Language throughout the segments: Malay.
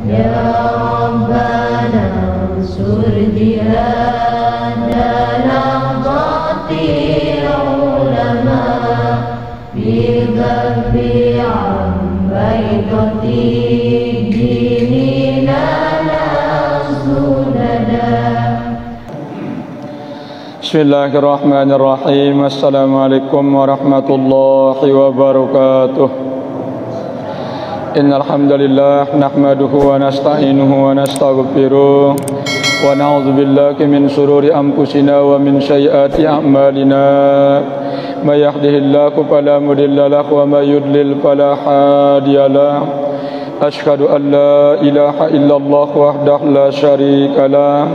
Ya Rabbana ansur jihadana qatil ulama bidhabi ambaitati dinina nasudada. Bismillahirrahmanirrahim. Assalamualaikum warahmatullahi wabarakatuh. Innal hamdalillah nahmaduhu wa nasta'inuhu wa nastaghfiruh wa na'udzu billahi min shururi anfusina wa min sayyiati a'malina. May yahdihillahu fala mudilla lahu wa may yudlil fala hadiyalah. Asyhadu an la ilaha illallah wahdahu la syarika lah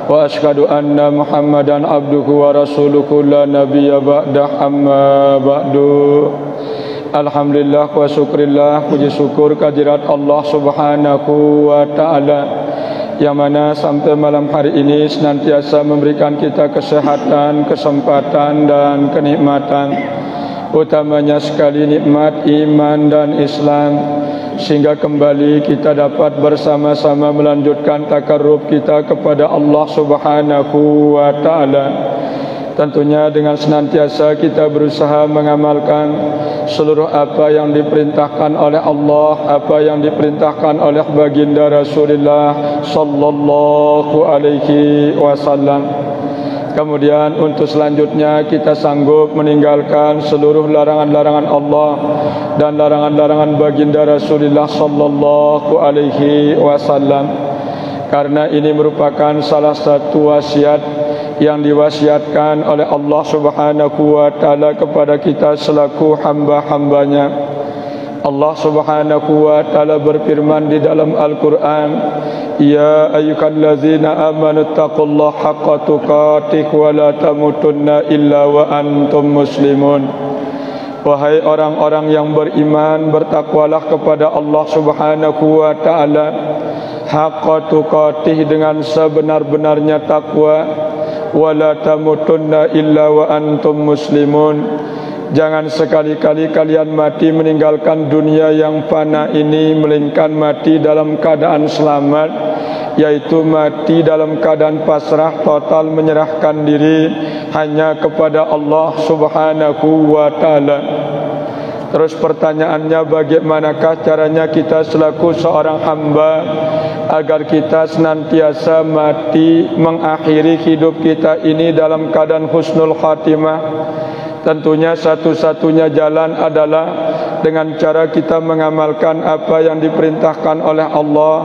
wa asyhadu anna Muhammadan abduhu wa rasuluhu la nabiyya ba'dah amma ba'du. Alhamdulillah wa syukrillah, puji syukur kehadirat Allah Subhanahu wa ta'ala yang mana sampai malam hari ini senantiasa memberikan kita kesehatan, kesempatan dan kenikmatan, utamanya sekali nikmat iman dan Islam, sehingga kembali kita dapat bersama-sama melanjutkan takarrub kita kepada Allah Subhanahu wa ta'ala. Tentunya dengan senantiasa kita berusaha mengamalkan seluruh apa yang diperintahkan oleh Allah, apa yang diperintahkan oleh baginda Rasulullah sallallahu alaihi wasallam. Kemudian untuk selanjutnya kita sanggup meninggalkan seluruh larangan-larangan Allah dan larangan-larangan baginda Rasulullah sallallahu alaihi wasallam, karena ini merupakan salah satu wasiat yang diwasiatkan oleh Allah Subhanahu wa ta'ala kepada kita selaku hamba-hambanya. Allah Subhanahu wa ta'ala berfirman di dalam Al-Quran, Ya ayyuhallazina amanu taqullaha haqqa tuqatih wa la tamutunna illa wa antum muslimun. Wahai orang-orang yang beriman, bertakwalah kepada Allah Subhanahu wa ta'ala haqqa tuqatih, dengan sebenar-benarnya takwa, wala tamutunna illa wa antum muslimun. Jangan sekali-kali kalian mati meninggalkan dunia yang fana ini, melainkan mati dalam keadaan selamat, yaitu mati dalam keadaan pasrah total, menyerahkan diri hanya kepada Allah Subhanahu wa ta'ala. Terus pertanyaannya, bagaimanakah caranya kita selaku seorang hamba agar kita senantiasa mati, mengakhiri hidup kita ini dalam keadaan husnul khatimah? Tentunya satu-satunya jalan adalah dengan cara kita mengamalkan apa yang diperintahkan oleh Allah,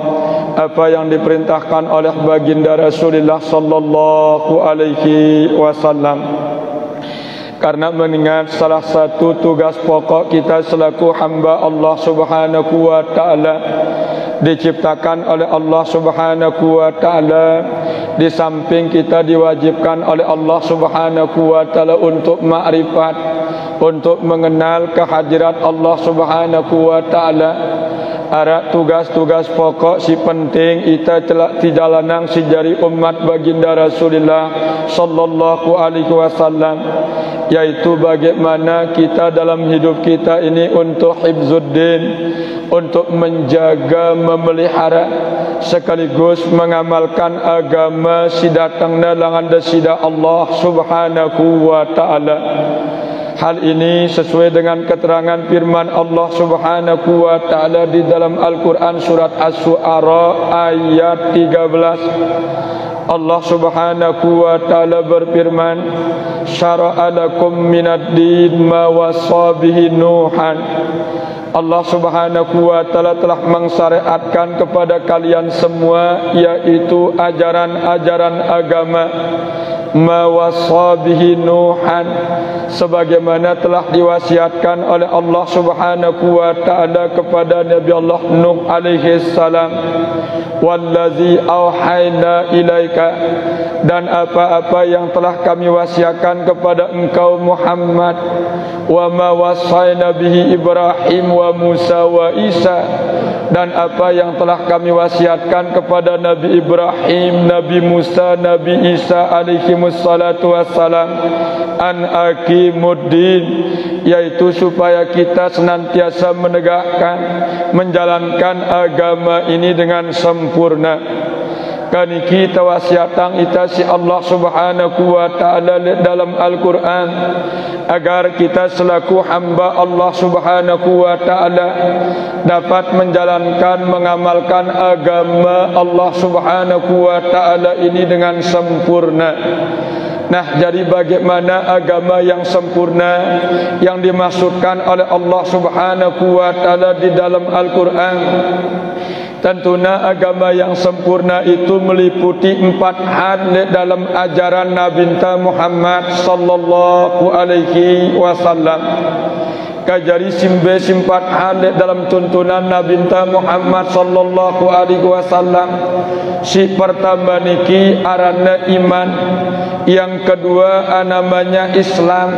apa yang diperintahkan oleh baginda Rasulullah sallallahu alaihi wasallam. Karena mengingat salah satu tugas pokok kita selaku hamba Allah Subhanahu wa ta'ala, diciptakan oleh Allah Subhanahu wa ta'ala, di samping kita diwajibkan oleh Allah Subhanahu wa ta'ala untuk ma'rifat, untuk mengenal kehadirat Allah Subhanahu wa ta'ala. Ada tugas-tugas pokok si penting ita telak tidalanang si jari umat baginda Rasulullah sallallahu alaihi wasallam, yaitu bagaimana kita dalam hidup kita ini untuk hifzuddin, untuk menjaga, memelihara, sekaligus mengamalkan agama si datangna langan dasida Allah Subhanahu wa ta'ala. Hal ini sesuai dengan keterangan firman Allah Subhanahu wa ta'ala di dalam Al-Quran surat As-Su'ara ayat 13. Allah Subhanahu wa ta'ala berfirman, Syara'a lakum minad din ma wassa bihi Nuhan. Allah Subhanahu wa ta'ala telah mensyariatkan kepada kalian semua, yaitu ajaran-ajaran agama, ma wassa bihi Nuhan, sebagaimana telah diwasiatkan oleh Allah Subhanahu wa ta'ala kepada Nabi Allah Nuh alaihi salam. Wallazi auhayna ilaika, dan apa-apa yang telah kami wasiatkan kepada engkau Muhammad, wa ma wassayna bihi Ibrahim wa Musa wa Isa, dan apa yang telah kami wasiatkan kepada Nabi Ibrahim, Nabi Musa, Nabi Isa alaihi wassalatu wassalam, an aqimuddin, yaitu supaya kita senantiasa menegakkan, menjalankan agama ini dengan sempurna. Kaniki tawasiatang ita si Allah Subhanahu wa taala dalam Al-Qur'an agar kita selaku hamba Allah Subhanahu wa taala dapat menjalankan, mengamalkan agama Allah Subhanahu wa taala ini dengan sempurna. Nah, jadi bagaimana agama yang sempurna yang dimaksudkan oleh Allah Subhanahu wa taala di dalam Al-Qur'an? Tentunya agama yang sempurna itu meliputi 4 hal dalam ajaran Nabi Muhammad sallallahu alaihi wasallam. Kajari simbe simpat hal dalam tuntunan Nabi Muhammad sallallahu alaihi wasallam. Si pertama niki arana iman, yang kedua namanya Islam,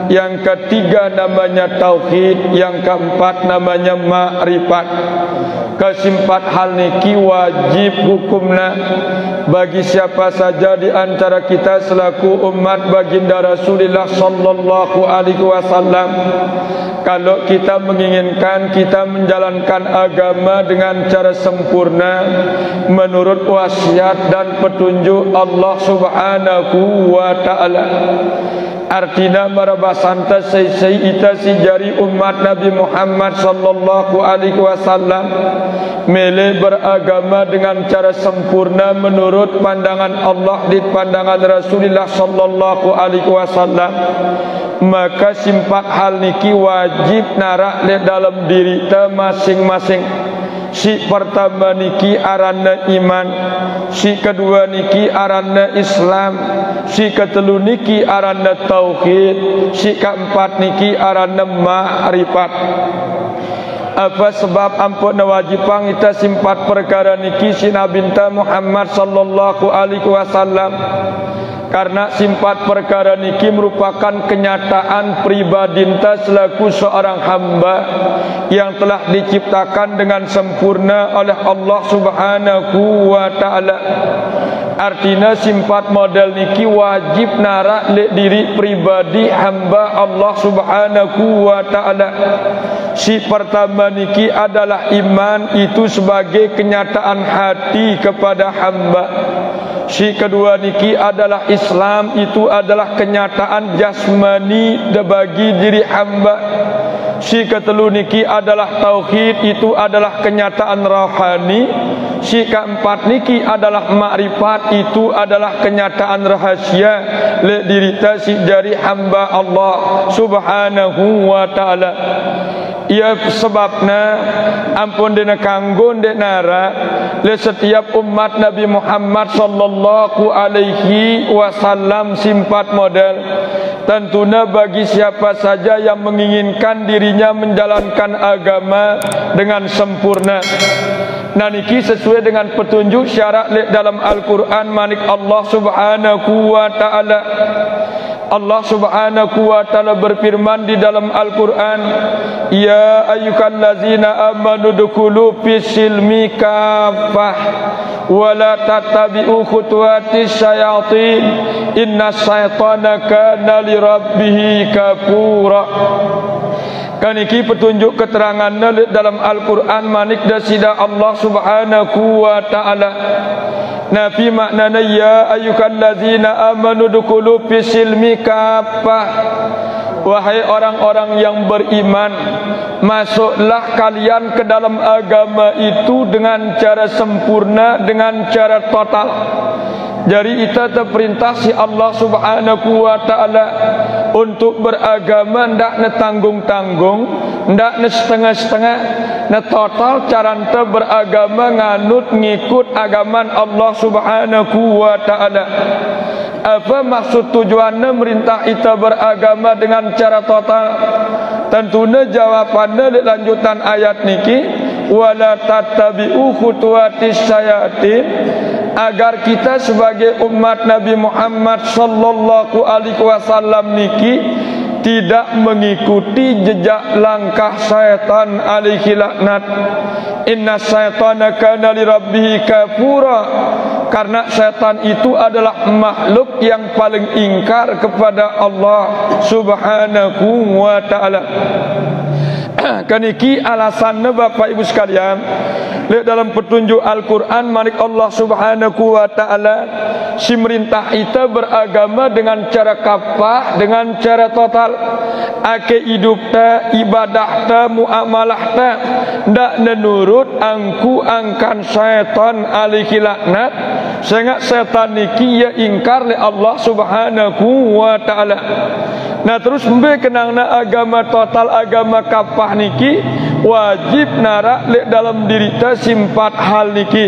yang ketiga namanya tauhid, yang keempat namanya ma'rifat. Kesimpat hal niki wajib hukumna bagi siapa saja di antara kita selaku umat baginda Rasulullah sallallahu alaihi wasallam. Kalau kita menginginkan kita menjalankan agama dengan cara sempurna menurut wasiat dan petunjuk Allah Subhanahu wa taala. Artinya marabasanta sei ita si jari umat Nabi Muhammad sallallahu alaihi wasallam mele beragama dengan cara sempurna menurut pandangan Allah di pandangan Rasulullah sallallahu alaihi wasallam. Maka simpat hal niki wajib narak di dalam diri kita masing-masing. Si pertama niki aranna iman, si kedua niki aranna Islam, si ketelu niki aranna tauhid, si keempat niki aranna ma'rifat. Apa sebab ampun wajibang kita simpat perkara niki si Nabi Muhammad sallallahu alaihi wasallam? Karena simpat perkara niki merupakan kenyataan pribadi kita selaku seorang hamba yang telah diciptakan dengan sempurna oleh Allah Subhanahu wa taala. Artinya simpat model niki wajib narak diri pribadi hamba Allah Subhanahu wa taala. Si pertama niki adalah iman, itu sebagai kenyataan hati kepada hamba. Si kedua niki adalah Islam, itu adalah kenyataan jasmani bagi diri hamba. Si ketelu niki adalah tauhid, itu adalah kenyataan rohani. Si keempat niki adalah ma'rifat, itu adalah kenyataan rahasia le dirita si jari hamba Allah Subhanahu wa taala. Ia sebabna ampun dena kanggon denara le setiap umat Nabi Muhammad sallallahu alaihi wasallam simpat model. Tentunya bagi siapa saja yang menginginkan dirinya menjalankan agama dengan sempurna. Nah niki sesuai dengan petunjuk syarat dalam Al-Quran manik Allah Subhanahu wa ta'ala. Allah Subhanahu wa ta'ala berfirman di dalam Al-Quran, ya ayyuhallazina amanu dukhulu fis-silmi kaffah wa la tattabi'u khutuwatis syayatin innas syaitana kana lirabbih kafura. Kaniki petunjuk keterangannya dalam Al-Quran manik dasida Allah Subhanahu wa ta'ala. Nabi maknanya ya ayyuhallazina amanu dukhulu fis-silmi kaffah. Wahai orang-orang yang beriman, masuklah kalian ke dalam agama itu dengan cara sempurna, dengan cara total. Jadi kita terperintah si Allah Subhanahu wa ta'ala untuk beragama ndak ne tanggung-tanggung, ndak ne setengah-setengah, ne total caranta beragama nganut ngikut agaman Allah Subhanahu wa ta'ala. Apa maksud tujuannya merintah kita beragama dengan cara total? Tentunya jawabannya di lanjutan ayat niki, wala tattabi'u khutuwatis syayatin, agar kita sebagai umat Nabi Muhammad sallallahu alaihi wasallam niki tidak mengikuti jejak langkah syaitan alaihi laknat. Inna syaitana kana lirabbih kafura. karena setan itu adalah makhluk yang paling ingkar kepada Allah Subhanahu wa taala. Kaniki alasannya Bapak Ibu sekalian, lihat dalam petunjuk Al-Quran manik Allah Subhanahu wa ta'ala si merintah kita beragama dengan cara kapah, dengan cara total. Ake hidup ta, ibadah ta, muamalah ta ndak menurut angku angkan syaitan alaihi laknat, sehingga setan niki ya ingkar le Allah Subhanahu wa ta'ala. Nah terus mbe kenangna agama total, agama kapah niki wajib narak le dalam diri ta simpat hal niki.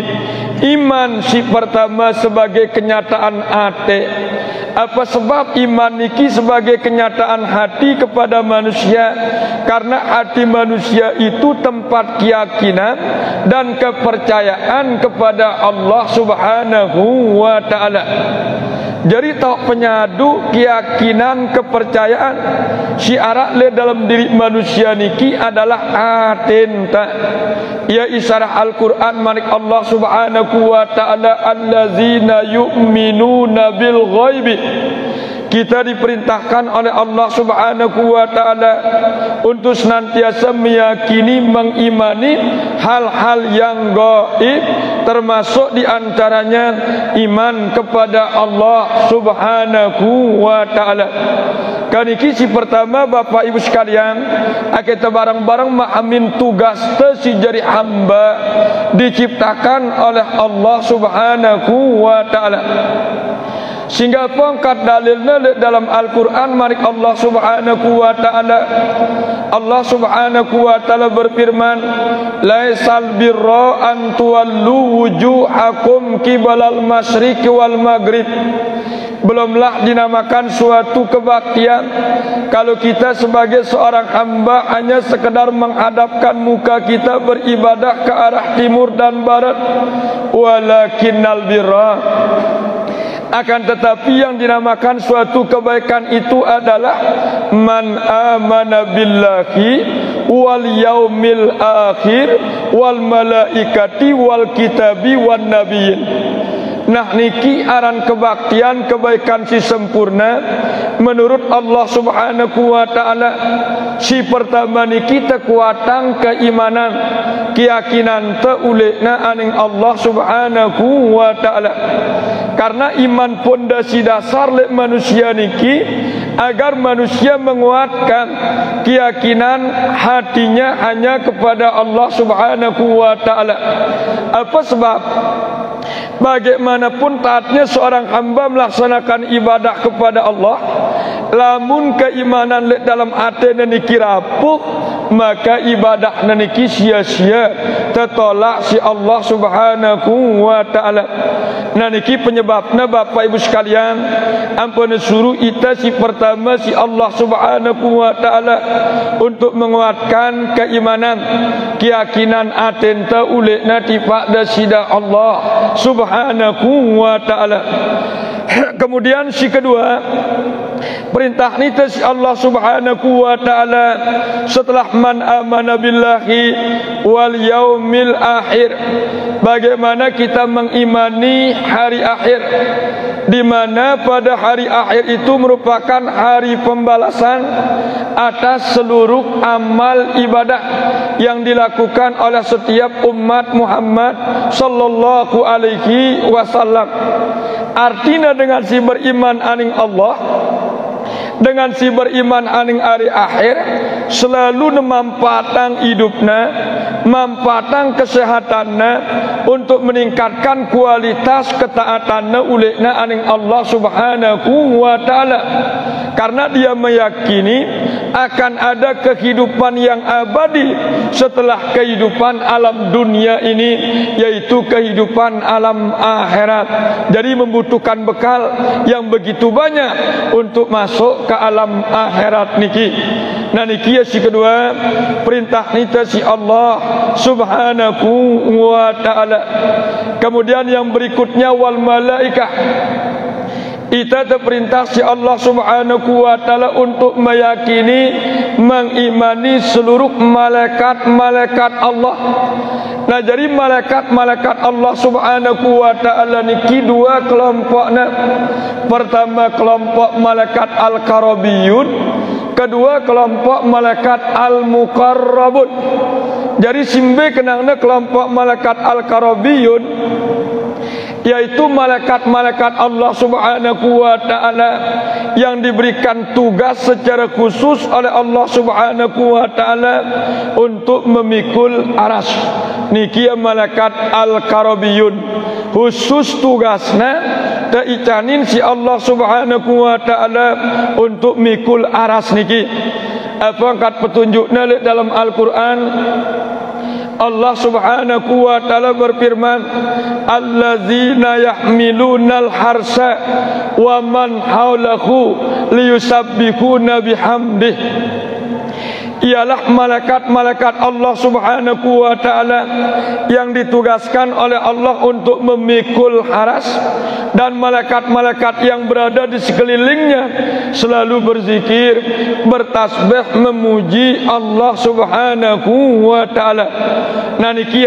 Iman si pertama sebagai kenyataan ate. Apa sebab iman niki sebagai kenyataan hati kepada manusia? Karena hati manusia itu tempat keyakinan dan kepercayaan kepada Allah Subhanahu wa ta'ala. Jadi tak penyadu keyakinan, kepercayaan syiarat le dalam diri manusia niki adalah atinta. Ya isyarah Al-Quran manik Allah Subhanahu wa ta'ala allazina yu'minuna bil ghaibi. Kita diperintahkan oleh Allah Subhanahu wa ta'ala untuk senantiasa meyakini, mengimani hal-hal yang gaib, termasuk diantaranya iman kepada Allah Subhanahu wa ta'ala. Kaniki si pertama Bapak Ibu sekalian, kita bareng-bareng memahami tugas si jari hamba diciptakan oleh Allah Subhanahu wa ta'ala. Sehingga pangkat dalilnya dalam Al-Quran marik Allah Subhanahu wa ta'ala. Allah Subhanahu wa ta'ala berfirman, laisal birra an tuwallu wujuhakum qibalal masyriqi wal maghrib. Belumlah dinamakan suatu kebaktian kalau kita sebagai seorang hamba hanya sekedar menghadapkan muka kita beribadah ke arah timur dan barat. Walakinnal birra, akan tetapi yang dinamakan suatu kebaikan itu adalah man amana billahi wal yaumil akhir wal malaikati wal kitabi wan nabiyyin. Nah niki aran kebaktian, kebaikan si sempurna menurut Allah Subhanahu wa ta'ala. Si pertama niki kekuatan keimanan, keyakinan teulekna aning Allah Subhanahu wa ta'ala. Karena iman pondasi dasar le manusia niki agar manusia menguatkan keyakinan hatinya hanya kepada Allah Subhanahu wa ta'ala. Apa sebab? Bagaimanapun taatnya seorang hamba melaksanakan ibadah kepada Allah, lamun keimanan le dalam hati niki rapuh, maka ibadah niki sia-sia, tertolak si Allah Subhanahu wa ta'ala. Nah niki penyebabnya Bapak Ibu sekalian, ampun suruh kita si pertama si Allah Subhanahu wa ta'ala untuk menguatkan keimanan, keyakinan atenta ulekna tipak dasida Allah Subhanahu wa ta'ala. Kemudian si kedua, perintah ni si Allah Subhanahu wa ta'ala setelah man amana billahi wal yaumil akhir, bagaimana kita mengimani hari akhir, di mana pada hari akhir itu merupakan hari pembalasan atas seluruh amal ibadah yang dilakukan oleh setiap umat Muhammad sallallahu alaihi wasallam. Artinya dengan si beriman aning Allah, dengan si beriman aning hari akhir, selalu memampatang hidupna, mampatang kesehatanna untuk meningkatkan kualitas ketaatanna ulekna aning Allah Subhanahu wa ta'ala. Karena dia meyakini akan ada kehidupan yang abadi setelah kehidupan alam dunia ini, yaitu kehidupan alam akhirat. Jadi membutuhkan bekal yang begitu banyak untuk masuk ke alam akhirat niki. Nah niki ya si kedua, perintah nita si Allah Subhanahu wa ta'ala. Kemudian yang berikutnya wal malaikah. Kita diperintah si Allah Subhanahu wa taala untuk meyakini, mengimani seluruh malaikat-malaikat Allah. Nah, jadi malaikat-malaikat Allah Subhanahu wa taala niki dua kelompoknya. Pertama kelompok malaikat al-karabiyun, kedua kelompok malaikat al-muqarrabun. Jadi simbe kenangna kelompok malaikat al-karabiyun, yaitu malaikat-malaikat Allah Subhanahu wa taala yang diberikan tugas secara khusus oleh Allah Subhanahu wa taala untuk memikul aras. Niki malaikat al-karabiyun, khusus tugasnya teicanin si Allah Subhanahu wa taala untuk mikul aras niki. Apa angkat petunjuknya dalam Al-Qur'an? Allah Subhanahu wa taala berfirman, allazina yahmilunal harsa wa man haulahu liyusabbihuna bihamdih. Ialah malaikat-malaikat Allah Subhanahu wa taala yang ditugaskan oleh Allah untuk memikul aras, dan malaikat-malaikat yang berada di sekelilingnya selalu berzikir, bertasbih, memuji Allah Subhanahu wa taala. Nah niki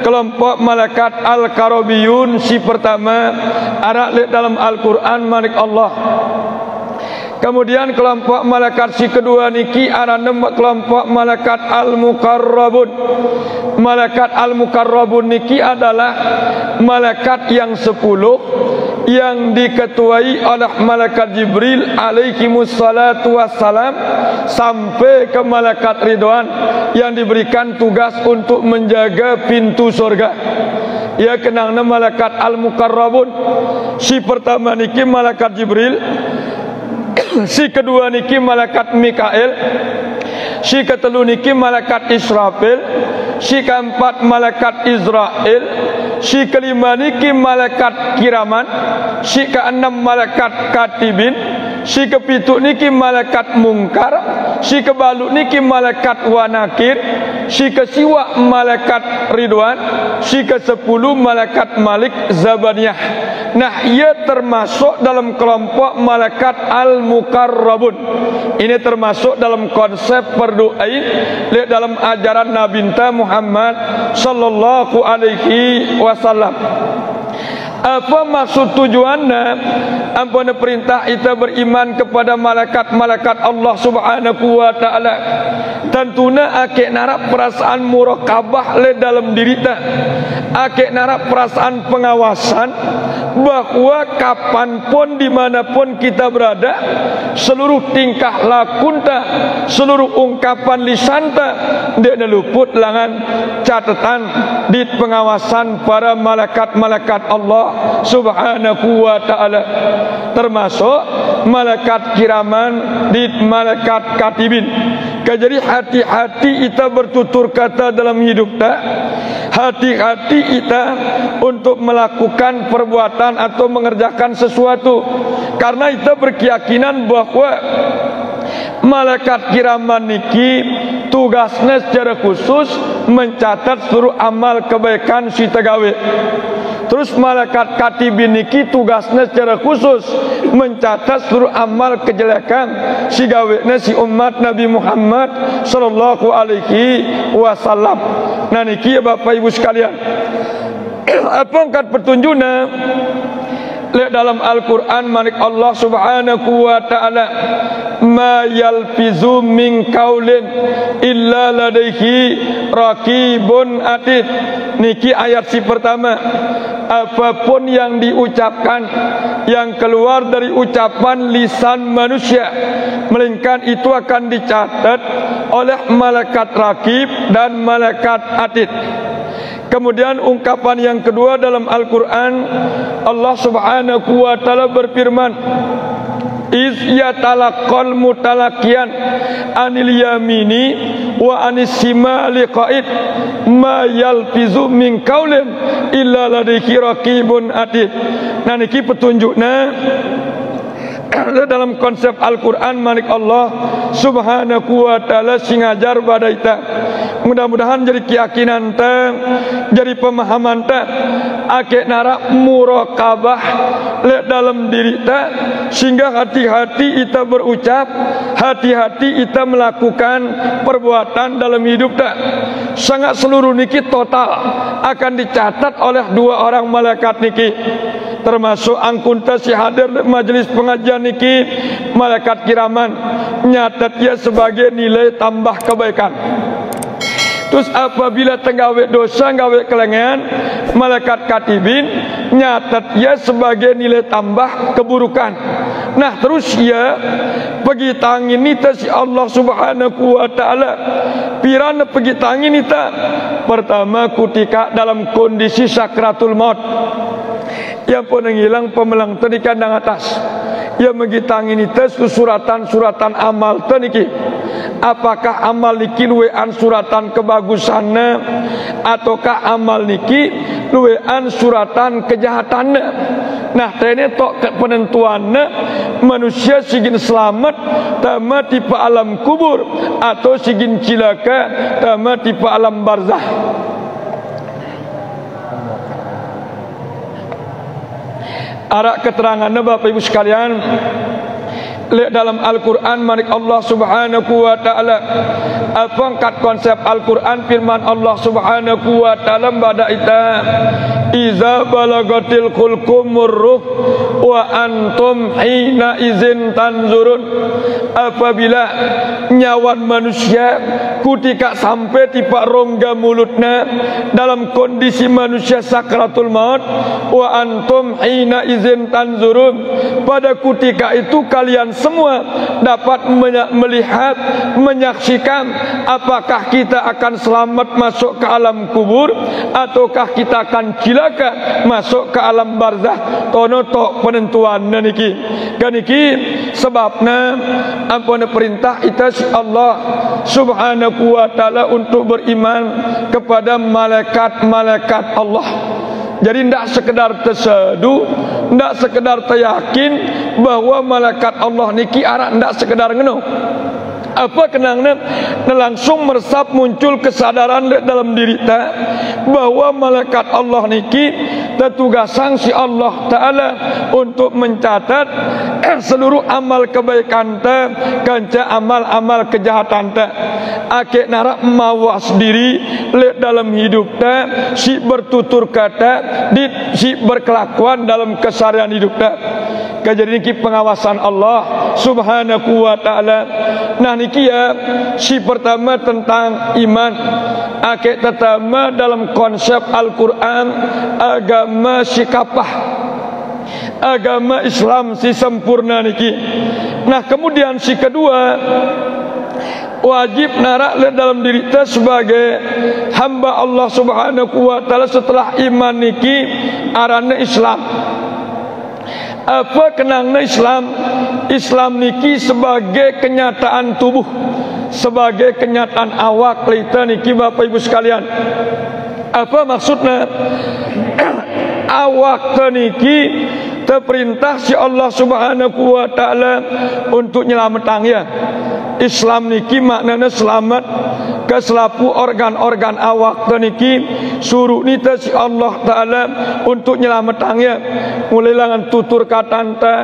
kelompok malaikat al-karabiyun si pertama ada dalam Al-Qur'an manik Allah. Kemudian kelompok malaikat si kedua niki arana kelompok malaikat al-muqarrabun. Malaikat al-muqarrabun niki adalah malaikat yang 10 yang diketuai oleh malaikat Jibril alaihimussalatu wassalam sampai ke malaikat Ridwan yang diberikan tugas untuk menjaga pintu surga. Ya kenangna malaikat al-muqarrabun. Si pertama niki malaikat Jibril, si kedua niki malaikat Mikail, si ketelu niki malaikat Israfil, si keempat malaikat Israel, si kelima niki malaikat kiraman, si keenam malaikat katibin, si kepitu niki malaikat mungkar, si kebalu niki malaikat wanakir, si kesiwa malaikat Ridwan, si ke-10 malaikat Malik Zabaniyah. Nah, ia termasuk dalam kelompok malaikat al-muqarrabun. Ini termasuk dalam konsep berdoain dalam ajaran Nabi Muhammad sallallahu alaihi wasallam. Apa maksud tujuannya? Ampun perintah kita beriman kepada malaikat-malaikat Allah Subhanahu wa taala. Tentunya akek narak perasaan muraqabah le dalam diri ta. Akek narak perasaan pengawasan bahwa kapanpun dimanapun kita berada, seluruh tingkah lakunta, seluruh ungkapan lisanta dia luput langan catatan di pengawasan para malaikat-malaikat Allah Subhanahu wa taala, termasuk malaikat kiraman di malaikat katibin. Jadi hati-hati kita bertutur kata dalam hidup kita, hati-hati kita untuk melakukan perbuatan atau mengerjakan sesuatu, karena kita berkeyakinan bahwa malaikat kiraman niki tugasnya secara khusus mencatat seluruh amal kebaikan si tegawe. Terus malaikat katibin niki tugasnya secara khusus mencatat seluruh amal kejelekan si gawena si umat Nabi Muhammad sallallahu alaihi wasallam. Nah niki ya Bapak Ibu sekalian, apa angkat petunjuknya? Lihat dalam Al-Quran manik Allah Subhanahu wa ta'ala, ma yalfizu min qaulin illa ladaihi raqibun atid. Niki ayat si pertama. Apapun yang diucapkan, yang keluar dari ucapan lisan manusia, melainkan itu akan dicatat oleh malaikat raqib dan malaikat atid. Kemudian ungkapan yang kedua dalam Al-Quran, Allah Subhanahu wa ta'ala berfirman, iz yatalaqal mutalaqiyan anil yamini wa anis shimali qa'id ma yalfizu min qaulin illa ladaihi raqibun atid. Nah niki petunjuknya dalam konsep Al-Quran manik Allah subhanahu wa ta'ala singajar pada kita. Mudah-mudahan jadi keyakinan ta, jadi pemahaman ta, ake nara muraqabah le dalam diri ta, sehingga hati-hati kita berucap, hati-hati kita melakukan perbuatan dalam hidup ta. Sangat seluruh niki total akan dicatat oleh dua orang malaikat niki, termasuk angkunta si hadir majelis pengajian niki, malaikat kiraman nyatat ia sebagai nilai tambah kebaikan. Terus apabila tenggawe dosa, gawe kelengean, malaikat katibin nyatat ia sebagai nilai tambah keburukan. Nah terus ia pergi tangin nita si Allah subhanahu wa ta'ala. Pirana pergi tangin nita. Pertama kutika dalam kondisi sakratul maut, yang pun hilang pemelang tadi kandang atas. Ia mengitangi nita suratan-suratan amal teniki. Apakah amal niki luwean suratan kebagusannya, ataukah amal niki luwean suratan kejahatannya? Nah, ini tok penentuannya manusia sigin selamat tama tipe alam kubur, atau sigin cilaka tama tipe alam barzah. Arak keterangannya Bapak Ibu sekalian, dalam Al-Quran manik Allah subhanahu wa ta'ala. Apa angkat konsep Al-Quran firman Allah subhanahu wa ta'ala pada ita, iza balagatil khulqumur ruh wa antum hina izin tanzurun. Apabila nyawan manusia kutika sampai tipak rongga mulutnya dalam kondisi manusia sakratul maut, wa antum hina izin tanzurun, pada kutika itu kalian semua dapat melihat, menyaksikan apakah kita akan selamat masuk ke alam kubur, ataukah kita akan cilaka masuk ke alam barzah. Tono tok penentuan niki. Kaniki sebabnya ampun perintah kita si Allah subhanahu wa ta'ala untuk beriman kepada malaikat-malaikat Allah. Jadi tidak sekedar tersedu, tidak sekedar teryakin bahwa malaikat Allah niki arah, tidak sekedar ngeno. Apa kenangnya langsung meresap muncul kesadaran dalam diri ta bahwa malaikat Allah niki tetugasan si Allah Ta'ala untuk mencatat seluruh amal kebaikan ta kanca amal-amal kejahatan ta. Ake narak mawas diri dalam hidup ta, si bertutur kata, si berkelakuan dalam keseharian hidup ta. Kejadian niki pengawasan Allah subhanahu wa ta'ala. Nah niki ya, si pertama tentang iman. Ake pertama dalam konsep Al-Quran agama sikapah, agama Islam si sempurna niki. Nah kemudian si kedua, wajib narak dalam diri kita sebagai hamba Allah subhanahu wa ta'ala setelah iman niki arana Islam. Apa kenangnya Islam? Islam niki sebagai kenyataan tubuh, sebagai kenyataan awak kita niki Bapak Ibu sekalian. Apa maksudnya? Awak niki terperintah si Allah subhanahu wa ta'ala untuk nyelamatkan ya. Islam niki maknanya selamat ke selapu organ-organ awak niki suruh nita si Allah Ta'ala untuk nyelamatkannya, mulai langan tutur katan ta,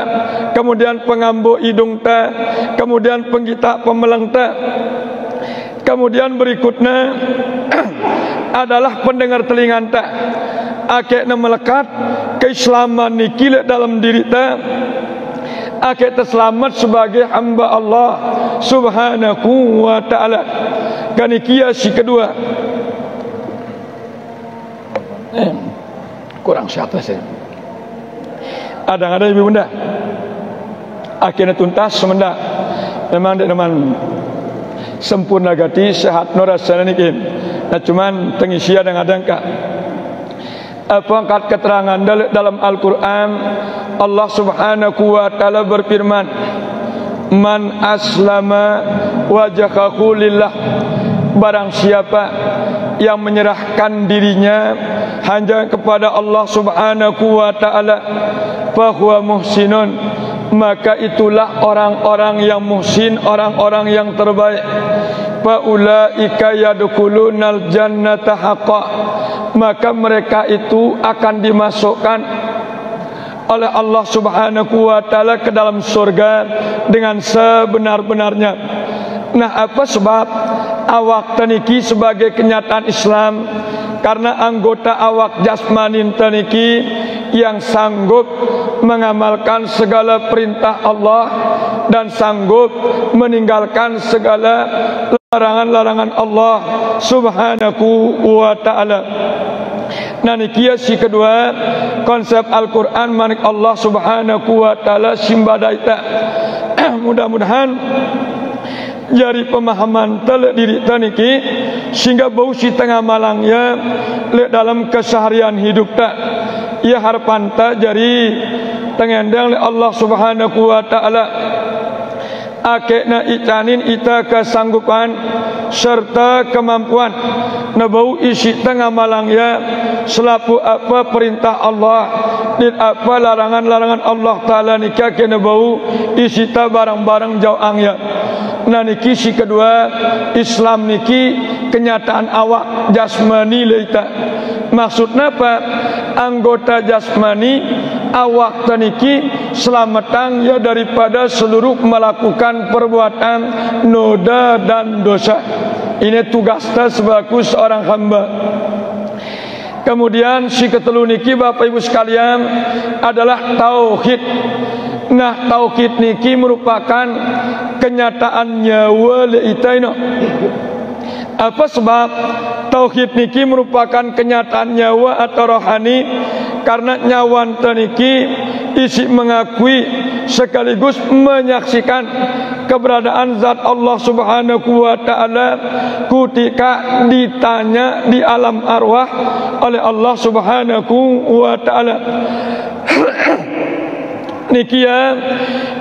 kemudian pengambu hidung ta, kemudian penggita pemeleng ta, kemudian berikutnya adalah pendengar telinga ta. Akhirnya melekat keislaman niki dalam diri ta, akhirnya selamat sebagai hamba Allah subhanahu wa ta'ala. Kanikia si kedua, kurang siapa sih? Ada ibu bunda. Akhirnya tuntas semenda. Memang sempurna gati sehat norasana niki. Nah cuman tengisia dengan kak. Apa angkat keterangan dalam Al-Quran, Allah subhanahu wa ta'ala berfirman, man aslama wajhahu lillah, barang siapa yang menyerahkan dirinya hanya kepada Allah subhanahu wa ta'ala, fahuwa muhsinun, maka itulah orang-orang yang muhsin, orang-orang yang terbaik. Faulaika yadkhulunal jannata haqqan, maka mereka itu akan dimasukkan oleh Allah Subhanahu wa taala ke dalam surga dengan sebenar-benarnya. Nah, apa sebab awak taniki sebagai kenyataan Islam? Karena anggota awak jasmani taniki yang sanggup mengamalkan segala perintah Allah dan sanggup meninggalkan segala larangan-larangan Allah Subhanahu wa taala. Nah, niki si kedua konsep Al-Qur'an manik Allah Subhanahu wa taala simbadaita. Mudah-mudahan jari pemahaman telek diri taniki sehingga bau si tengah malangnya le dalam keseharian hidup tak ia harapan tak jari tengendang le Allah Subhanahu wa taala akekna icanin ita kesanggupan serta kemampuan nabau isi tengah malangnya selaku apa perintah Allah dan apa larangan-larangan Allah taala nikah kena bau isi ta barang-barang jauangnya. Nah, niki si kedua Islam niki kenyataan awak jasmani leita. Maksudnya apa? Anggota jasmani awak taniki selamatan ya daripada seluruh melakukan perbuatan noda dan dosa. Ini tugasnya sebagai seorang hamba. Kemudian si ketelu niki Bapak Ibu sekalian adalah tauhid. Nah, tauhid niki merupakan kenyataan nyawa leitaino. Apa sebab tauhid niki merupakan kenyataan nyawa atau rohani? Karena nyawan taniki isi mengakui sekaligus menyaksikan keberadaan zat Allah Subhanahu wa taala ketika ditanya di alam arwah oleh Allah Subhanahu wa taala. Nikia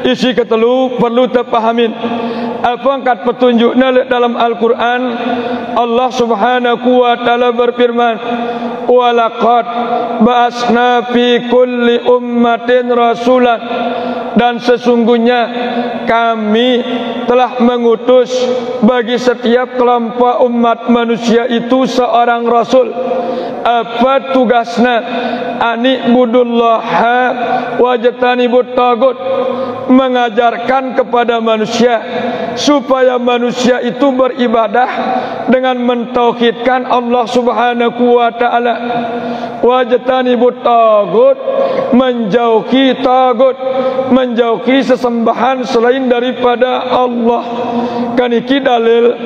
isi ketelu perlu terpahamin apa angkat petunjuknya dalam Al-Quran. Allah Subhanahu wa taala berfirman, walaqad ba'asna fi kulli ummatin rasulan, dan sesungguhnya kami telah mengutus bagi setiap kelompok umat manusia itu seorang rasul. Apa tugasnya? Ani budullaha wajtanibut tagut, mengajarkan kepada manusia supaya manusia itu beribadah dengan mentauhidkan Allah Subhanahu wa taala. Wajtanibut tagut, menjauhi tagut, menjauhi sesembahan selain daripada Allah. Kaniki dalil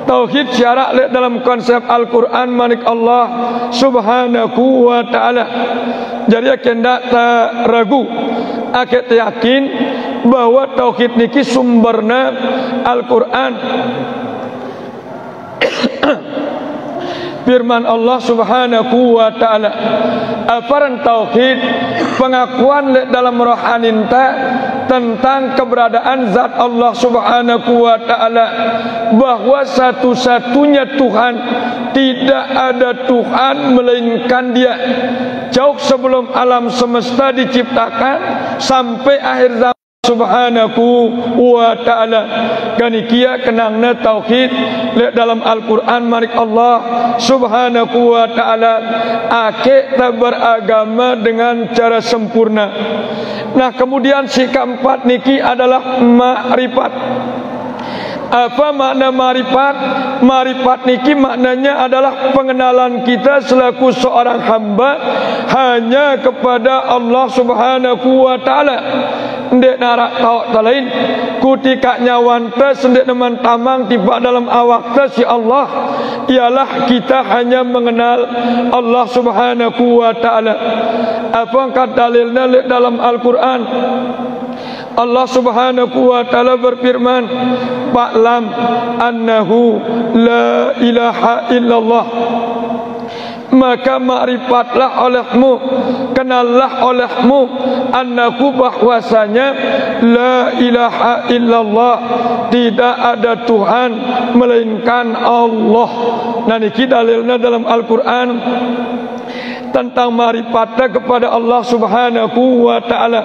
tauhid syarak dalam konsep Al-Quran manik Allah Subhanahu wa ta'ala. Jadi akan tak ragu, akan yakin bahwa tauhid niki sumberna Al-Quran. Firman Allah Subhanahu wa ta'ala, aparan tauhid pengakuan dalam rohanin tentang keberadaan zat Allah Subhanahu wa ta'ala, bahwa satu-satunya Tuhan, tidak ada Tuhan melainkan Dia. Jauh sebelum alam semesta diciptakan sampai akhir zaman Subhanahu wa ta'ala. Ganikia kenangna tauhid dalam Al-Quran manik Allah Subhanahu wa ta'ala ake tak beragama dengan cara sempurna. Nah, kemudian si keempat niki adalah ma'rifat. Apa makna ma'rifat? Ma'rifat niki maknanya adalah pengenalan kita selaku seorang hamba hanya kepada Allah Subhanahu wa ta'ala. Ndek narak tau talain kutika nyawan te sendek neman tamang tiba dalam awak te si Allah, ialah kita hanya mengenal Allah Subhanahu wa ta'ala. Apa angkat dalilnya dalam Al-Quran? Allah Subhanahu wa ta'ala berfirman, fa'lam annahu la ilaha illallah, maka ma'rifatlah olehmu, kenallah olehmu, annahu bahwasanya la ilaha illallah, tidak ada Tuhan melainkan Allah. Nah, niki dalilnya dalam Al-Quran tentang ma'rifatnya kepada Allah Subhanahu wa ta'ala.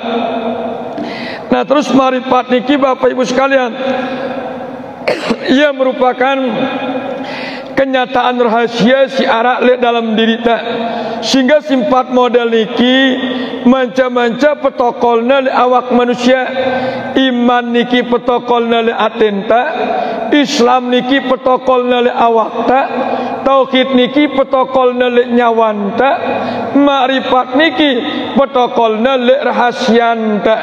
Nah terus marifat niki Bapak Ibu sekalian, ia merupakan kenyataan rahasia si arak le dalam diri tak, sehingga simpat model niki manca-manca petokolna le awak manusia. Iman niki petokolna le atenta, Islam niki petokolna le awak tak, tauhid niki petokolna le nyawan tak, makrifat niki petokolna le rahasian tak.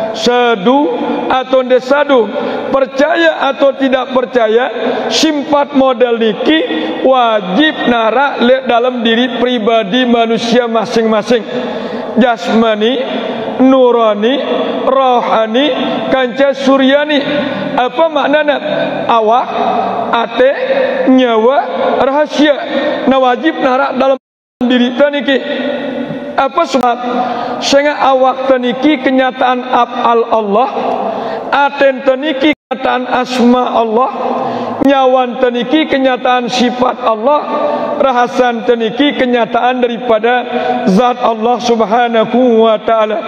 Sadu atau desadu, percaya atau tidak percaya, simpat model niki wajib narak le dalam diri pribadi manusia masing-masing. Jasmani, nurani, rohani, kanca suryani. Apa maknanya? Awak, ate, nyawa, rahasia. Nah wajib narak dalam diri niki. Apa sebab? Sehingga awak teniki kenyataan af'al Allah, aten teniki kenyataan asma Allah, nyawan teniki kenyataan sifat Allah, rahasan teniki kenyataan daripada zat Allah subhanahu wa ta'ala.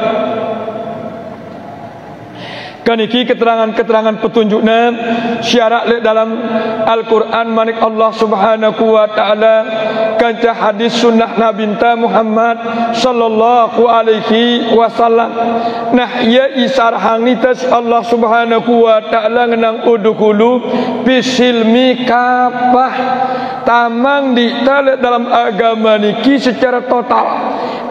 Kaniki keterangan-keterangan petunjuknya syarat le dalam Al-Quran manik Allah subhanahu wa ta'ala, kanca hadis sunnah Nabi Muhammad sallallahu alaihi wasallam. Nah ia isarhang nitas Allah subhanahu wa ta'ala ngenang udukulu bisilmi kapah tamang ditale dalam agama niki secara total.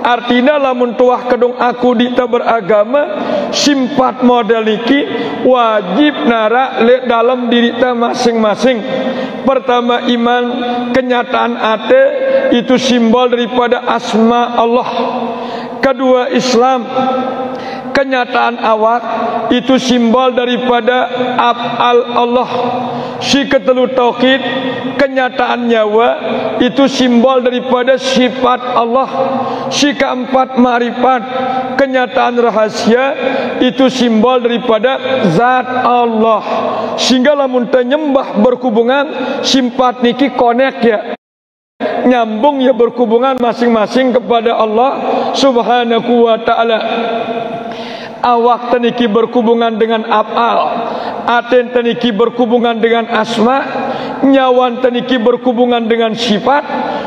Artinya lamun tuah kedung aku dita beragama, simpat model niki wajib narak le dalam diri ta masing-masing. Pertama iman, kenyataan ate itu simbol daripada asma Allah. Kedua Islam, kenyataan awak itu simbol daripada af'al Allah. Si ketelu tauhid, kenyataan nyawa itu simbol daripada sifat Allah. Si keempat ma'rifat, kenyataan rahasia itu simbol daripada zat Allah. Sehingga lamun nyembah berhubungan, simpat niki connect ya, nyambung ya, berhubungan masing-masing kepada Allah subhanahu wa ta'ala. Awak teniki berhubungan dengan af'al, aten teniki berhubungan dengan asma, nyawan teniki berhubungan dengan sifat,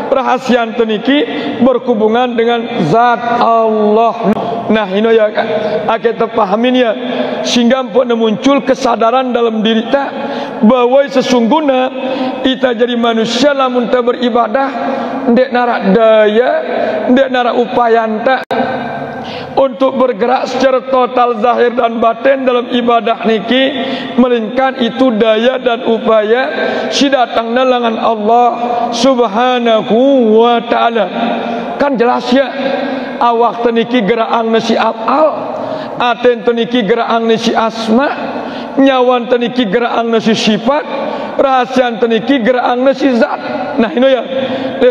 rahasian teniki berhubungan dengan zat Allah. Nah ini ya kita pahamin ya, sehingga muncul kesadaran dalam diri kita bahwa sesungguhnya kita jadi manusia lamun kita beribadah ndek narak daya, ndek narak upayanta untuk bergerak secara total zahir dan batin dalam ibadah niki, melainkan itu daya dan upaya si datang nalangan Allah subhanahu wa ta'ala. Kan jelas ya, awak teniki gerang nasi af'al, aten teniki gerang nasi asma, nyawan teniki gerang nasi sifat, rahasian teniki gerang nasi zat. Nah ini ya,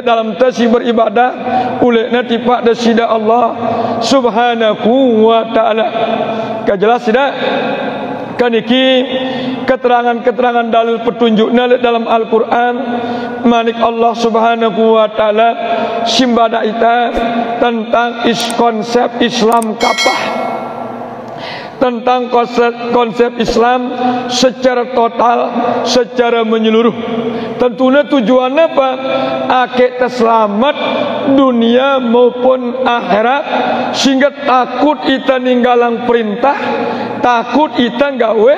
dalam tasi beribadah ulekna tipak dasida Allah subhanahu wa ta'ala. Kejelas tidak? Kaniki keterangan-keterangan dalil petunjuknya dalam Al-Quran manik Allah subhanahu wa ta'ala simbada ita tentang konsep Islam kapah, tentang konsep Islam secara total, secara menyeluruh. Tentunya tujuannya apa? Kita selamat dunia maupun akhirat, sehingga takut kita ninggalang perintah, takut kita gawe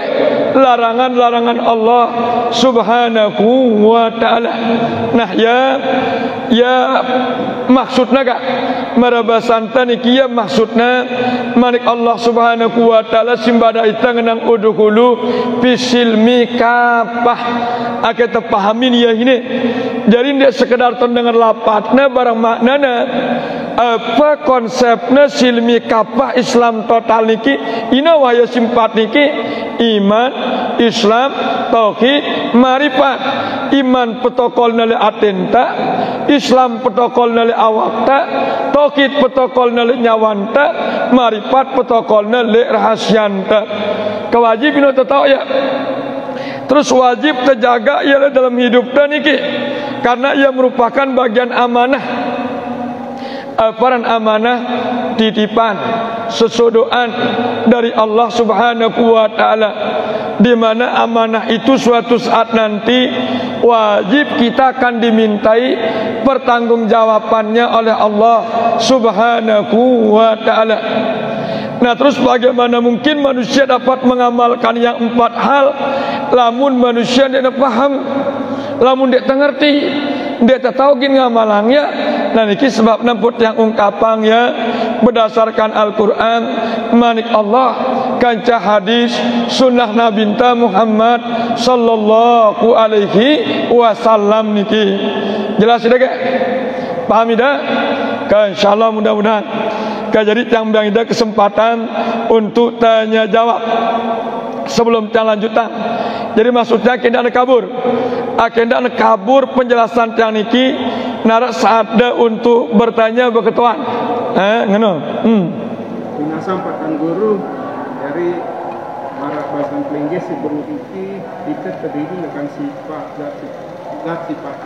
larangan-larangan Allah subhanahu wa ta'ala. Nah ya maksudnya kak merabasan niki ya maksudnya manik Allah subhanahu wa ta'ala simbada ita ngenang udukulu bisilmi kapah. Kita pahamin ya ini, jadi tidak sekedar dengar lapatnya barang maknanya. Apa konsepnya silmi kapah Islam total niki? Ina waya simpat niki iman, Islam, tauhid, marifat. Iman protokol nale atenta, Islam protokol nale awakta, tauhid protokol nale nyawanta, marifat protokol nale rahasianta. Kewajiban tahu ya. Terus wajib terjaga ialah dalam hidup dan niki, karena ia merupakan bagian amanah. peran amanah titipan sesodoan dari Allah Subhanahu wa taala, di mana amanah itu suatu saat nanti wajib kita akan dimintai pertanggungjawabannya oleh Allah Subhanahu wa taala. Nah, terus bagaimana mungkin manusia dapat mengamalkan yang 4 hal lamun manusia tidak paham, lamun dia tak ngerti, dia tak tahu gini ngamalangnya. Nah, niki sebab namput yang ungkapannya berdasarkan Al-Quran, manik Allah, kanca hadis, sunnah Nabi Muhammad sallallahu alaihi wasallam niki. Jelas tidak? Paham tidak? Insyaallah mudah-mudahan. Jadi yang ada kesempatan untuk tanya jawab sebelum kita lanjutan. Jadi maksudnya kita nak kabur, kita nak kabur penjelasan yang niki narak saada untuk bertanya berketuan. Ngono. Bina sampaikan guru dari para bagian pelinggi si guru iki kita terdiri dengan sifat dan sifat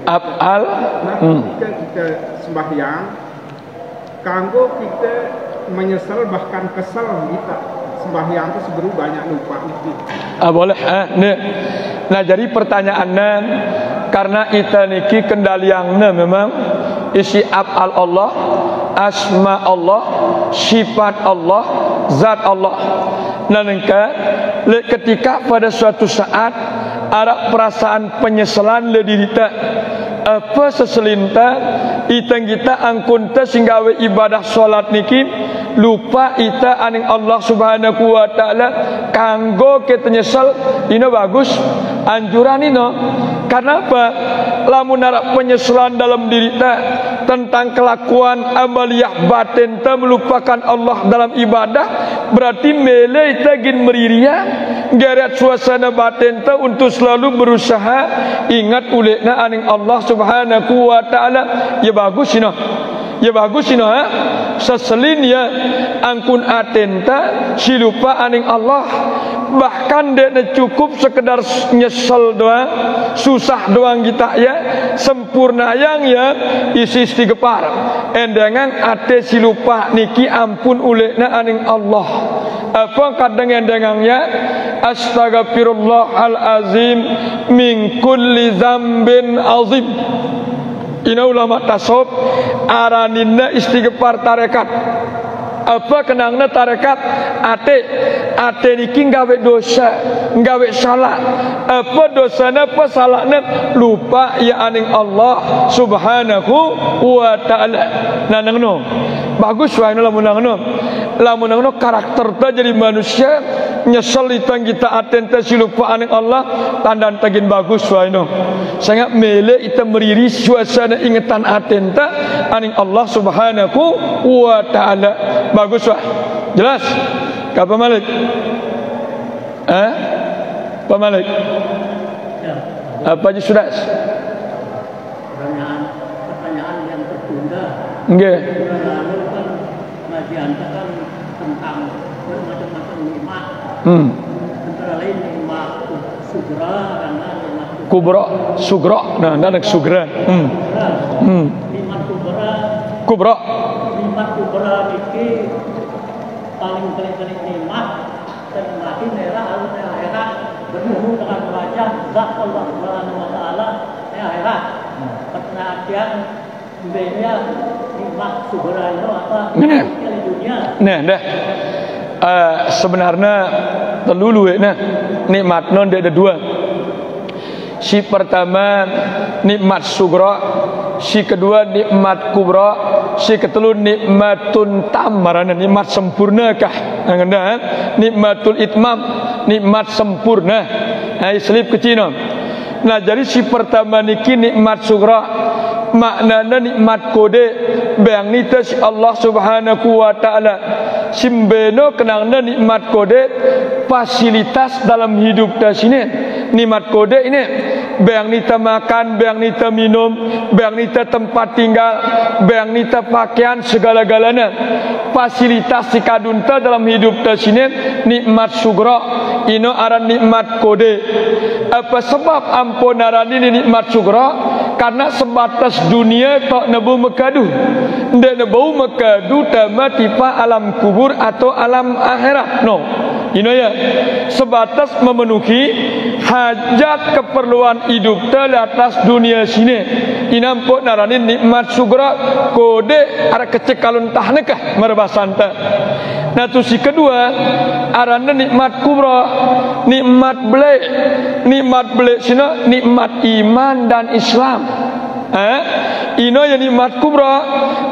afal. Nah, ketika kita sembahyang, kanggo kita menyesal bahkan kesal kita sembahyang itu sebelum banyak lupa itu. Boleh. Nah, jadi pertanyaannya karena kita niki kendaliannya memang isi afal Allah, asma Allah, sifat Allah, zat Allah. Nah, ketika pada suatu saat ada perasaan penyesalan le diri kita, apa seselinta itang kita angkunta singgawe ibadah solat niki lupa ita aning Allah Subhanahu wa taala kanggo kita nyesal ino bagus anjuran ino. Kenapa? Lamun ada penyesalan dalam diri ta tentang kelakuan amaliyah batin ta melupakan Allah dalam ibadah, berarti mele ita gin meriria geret suasana batin ta untuk selalu berusaha ingat ulekna aning Allah Subhanahu wa taala. Ya bagus ino. Ya bagus ino seselin ya angkun atenta si lupa aning Allah. Bahkan dia cukup sekedar nyesel doang, susah doang kita ya, sempurna yang ya isi istighfar. Endangan ate si lupa niki ampun ulekna aning Allah. Apa kadang endangnya astaghfirullahal azim min kulli dzambin azim. Ina ulama tasawuf araninna istighfar tarekat. Apa kenangna tarekat ate niki gawe dosa, gawe salah. Apa dosana apa salahna lupa ya aning Allah Subhanahu wa taala. Nah nangno bagus wae lamun nangno karakter ta jadi manusia nyesel itang kita atenta silupa aning Allah tandan tagin bagus wae no. Sangat mele ita meriri suasana ingatan atenta aning Allah Subhanahu wa taala. Bagus wah. Jelas? Kapa Malik? Pak Malik? Ya. Apa aja sudah? Pertanyaan yang tertunda. Nggih. Lalu kan kajian kan tentang bermacam-macam nikmat. Antara lain nikmat sugra dan nikmat kubra, sugra. Nah, ada sugra. Nikmat kubra. Kubra. Nikmat kubra iki paling nikmat dan mati merah harus akhirat bertemu dengan wajah zat Allah Subhanahu wa taala di akhirat. Pertanyaan bedanya nikmat kubra itu apa di dunia? Nah, dah. Sebenarnya telulu nikmat non ada dua. Si pertama nikmat sugra, si kedua nikmat kubra, si ketelu nikmatun tamarana, nikmat sempurnakah? Nikmatul itmam, nikmat sempurna. Selip kecil. Nah, jadi si pertama niki nikmat sugra, maknanya nikmat kode bang nita si Allah Subhanahu wa taala. Simbeno kenangna nikmat kode fasilitas dalam hidup ta sini. Nikmat kode ini bang nita makan, bang nita minum, bang nita tempat tinggal, bang nita pakaian segala-galanya. Fasilitas si kadunta dalam hidup ta sini nikmat sugra. Ino aran nikmat kode. Apa sebab ampun arani nikmat sugra? karena sebatas dunia kok nebu mekadu ndak nebu mekadu tama tipa alam kubur atau alam akhirat no ya sebatas memenuhi hajat keperluan hidup di atas dunia sini inampuk narani nikmat sugra kode ada kecekalun tahnekah merbasanta. Nah tu si kedua arana nikmat kubra, nikmat beli sini nikmat iman dan Islam. Ino ya nikmat kubra,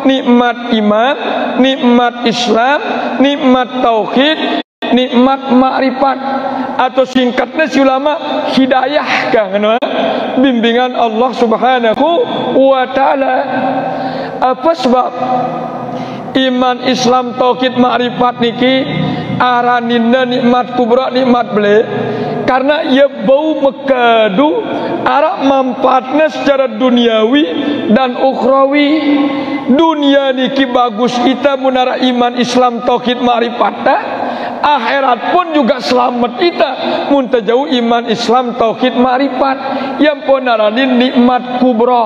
nikmat iman, nikmat Islam, nikmat tauhid, nikmat makrifat atau singkatnya si ulama hidayah kan bimbingan Allah Subhanahu wa taala. Apa sebab iman Islam tauhid makrifat niki araninna nikmat kubra nikmat beli karena ia bau mekadu arah manfaatnya secara duniawi dan ukhrawi. Dunia niki bagus kita munara iman Islam tauhid makrifat akhirat pun juga selamat kita mun jauh iman Islam tauhid makrifat yang ponaranin nikmat kubra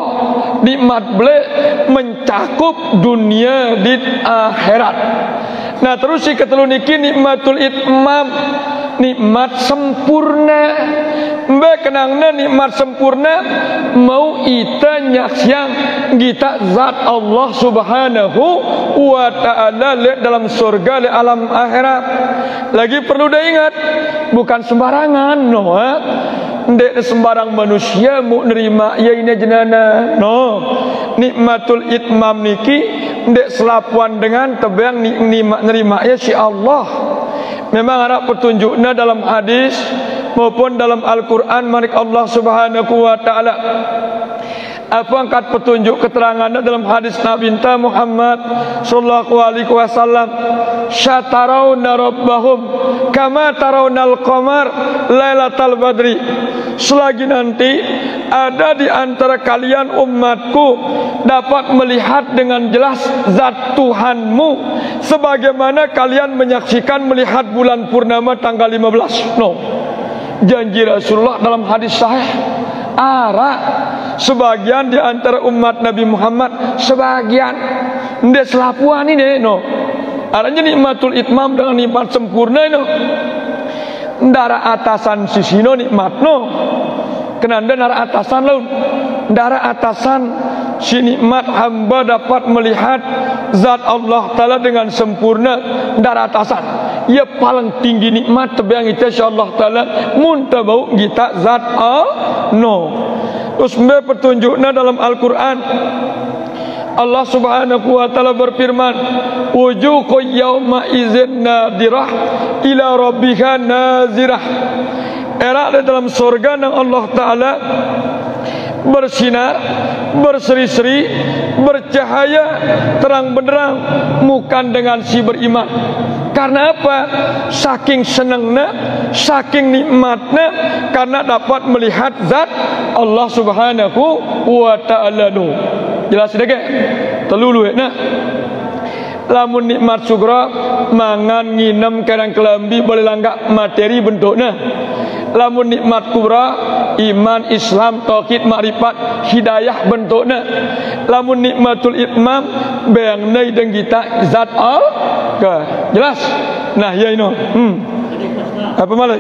nikmat beli mencakup dunia di akhirat. Nah terus si ketelu niki nikmatul itmam nikmat sempurna mbak kenangna nikmat sempurna mau ita nyaksiang kita zat Allah Subhanahu wa ta'ala dalam surga le alam akhirat. Lagi perlu diingat bukan sembarangan no ndek sembarang manusia mau nerima ya ini jenana no nikmatul itmam niki ndek selapuan dengan tebang nerima ya si Allah. Memang ada petunjuknya dalam hadis maupun dalam Al-Quran manik Allah Subhanahu wa ta'ala. Apa angkat petunjuk keterangannya dalam hadis Nabi Muhammad sallallahu alaihi wasallam, syatarawna rabbahum kama tarawnal qamar lailatal badri. Selagi nanti ada di antara kalian umatku dapat melihat dengan jelas zat Tuhanmu sebagaimana kalian menyaksikan melihat bulan purnama tanggal 15. No, janji Rasulullah dalam hadis sahih. Sebagian di antara umat Nabi Muhammad sebagian ndek selapuan ini no. Aranya nikmatul itmam dengan nikmat sempurna no. Ndara atasan sisino nikmat no. Kenanda nara atasan laun. Ndara atasan si nikmat hamba dapat melihat zat Allah Ta'ala dengan sempurna. Ndara atasan ia paling tinggi nikmat tebiang kita insyaallah Ta'ala munta bau kita zat no. Terus petunjuknya dalam Al-Quran Allah Subhanahu wa ta'ala berfirman wujuhu yawma izin nadirah ila rabbiha nazirah. Era dalam surga yang Allah Ta'ala bersinar, berseri-seri, bercahaya, terang benderang, bukan dengan si beriman. Karena apa? Saking senangnya, saking nikmatnya, karena dapat melihat zat Allah Subhanahu wa ta'ala. Jelas tidak? Telulu nah. Lamun nikmat sugra mangan nginem kadang kelambi boleh langgak materi bentuknya. Lamun nikmat kubra iman Islam tauhid makrifat hidayah bentuknya. Lamun nikmatul itmam bayang nai deng kita zat Allah. Jelas? Nah ya ini. Apa malai?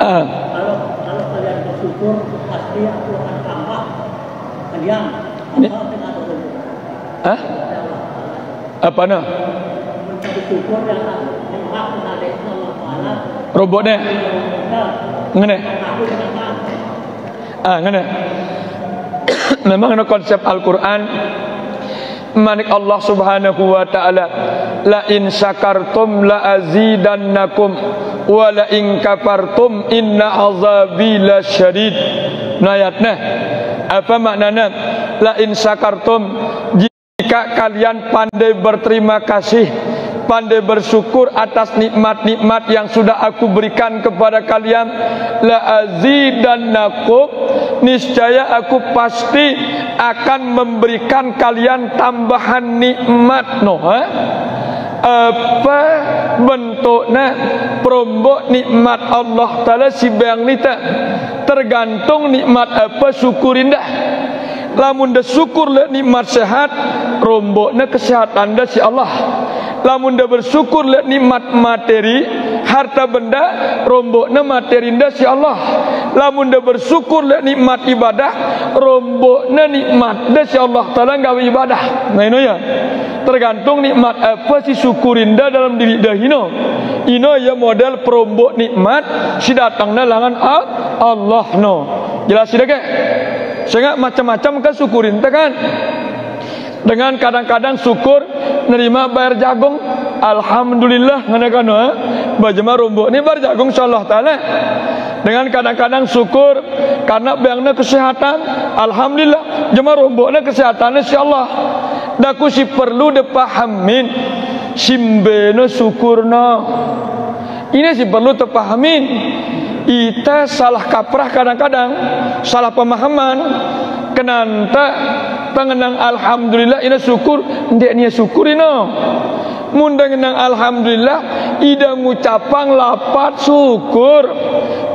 Kalau kalian bersyukur pasti aku akan tambah kalian. Apa nah? Bersyukur yang Allah Taala. Robotnya. Ngene. Ngene. Memang ada konsep Al-Quran manik Allah Subhanahu wa ta'ala la in syakartum la azidannakum wa la in kafartum inna azabi lasyadid. Ayatnya apa maknanya? La in syakartum, jika kalian pandai berterima kasih, pandai bersyukur atas nikmat-nikmat yang sudah aku berikan kepada kalian, la azidannakum, niscaya aku pasti akan memberikan kalian tambahan nikmat. Apa bentuknya? perombok nikmat Allah Ta'ala si bayang ni tak tergantung nikmat apa syukurin dah. Lamun dah syukur le nikmat sehat, romboknya kesehatan dah si Allah. Lamun dah bersyukur le nikmat materi, harta benda, romboknya materi dah si Allah. Lamun dah bersyukur le nikmat ibadah, romboknya nikmat dah si Allah Ta'ala gawe ibadah. Nah ini ya, tergantung nikmat apa si syukurin dah dalam diri dah ino. Ino ya model perombok nikmat si datang dah langan Allah no. Jelas tidak ke? Sehingga macam-macam kan syukurin tak kan? Dengan kadang-kadang syukur nerima bayar jagung, alhamdulillah ngana kan bajema rombok ni bayar jagung insyaallah taala. Dengan kadang-kadang syukur karena bayangna kesehatan, alhamdulillah jema rombokna kesehatannya insyaallah. Daku si perlu dipahamin simbeno syukurna. Ini si perlu terpahamin. Ita salah kaprah kadang-kadang, salah pemahaman. Kenanta pengenang alhamdulillah ina syukur, ndek nia syukur ina. Mun dengenang alhamdulillah ida ngucapang lapat syukur.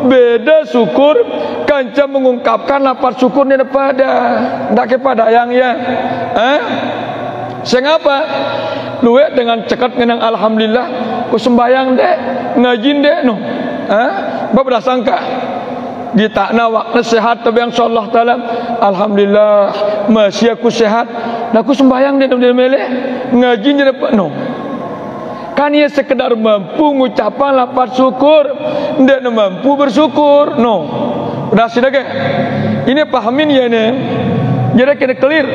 Beda syukur kanca mengungkapkan lapat syukur ni pada ndak kepada yang ya. Sengapa? Luwe dengan cekat ngenang alhamdulillah ku sembayang dek, ngajin dek no. Bab dah sangka di takna waktu sehat tapi yang insyaallah taala alhamdulillah masih aku sehat dan aku sembahyang dia dalam melek ngaji je dapat no. Kan ia sekedar mampu ngucapan lapat syukur, ndak mampu bersyukur no. Udah sudah ke? Ini pahamin ya ni. Jadi kena clear.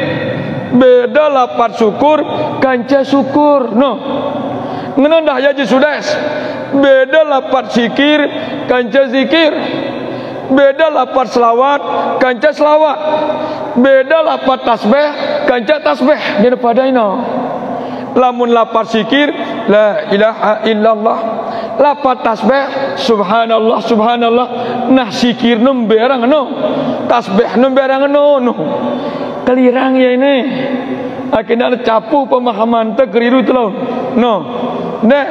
Beda lapat syukur kanca syukur no. Ngene dah ya sudah. Beda lapat zikir kanca zikir. Beda lapat selawat kanca selawat. Beda lapat tasbih kanca tasbih. Dia pada ina. Lamun lapat zikir la ilaha illallah, lapat tasbih subhanallah subhanallah. Nah zikir nemberang no, tasbih nemberang no. Kelirang ya ini. Akhirnya capu pemahaman terkeliru tu loh. No. Nah,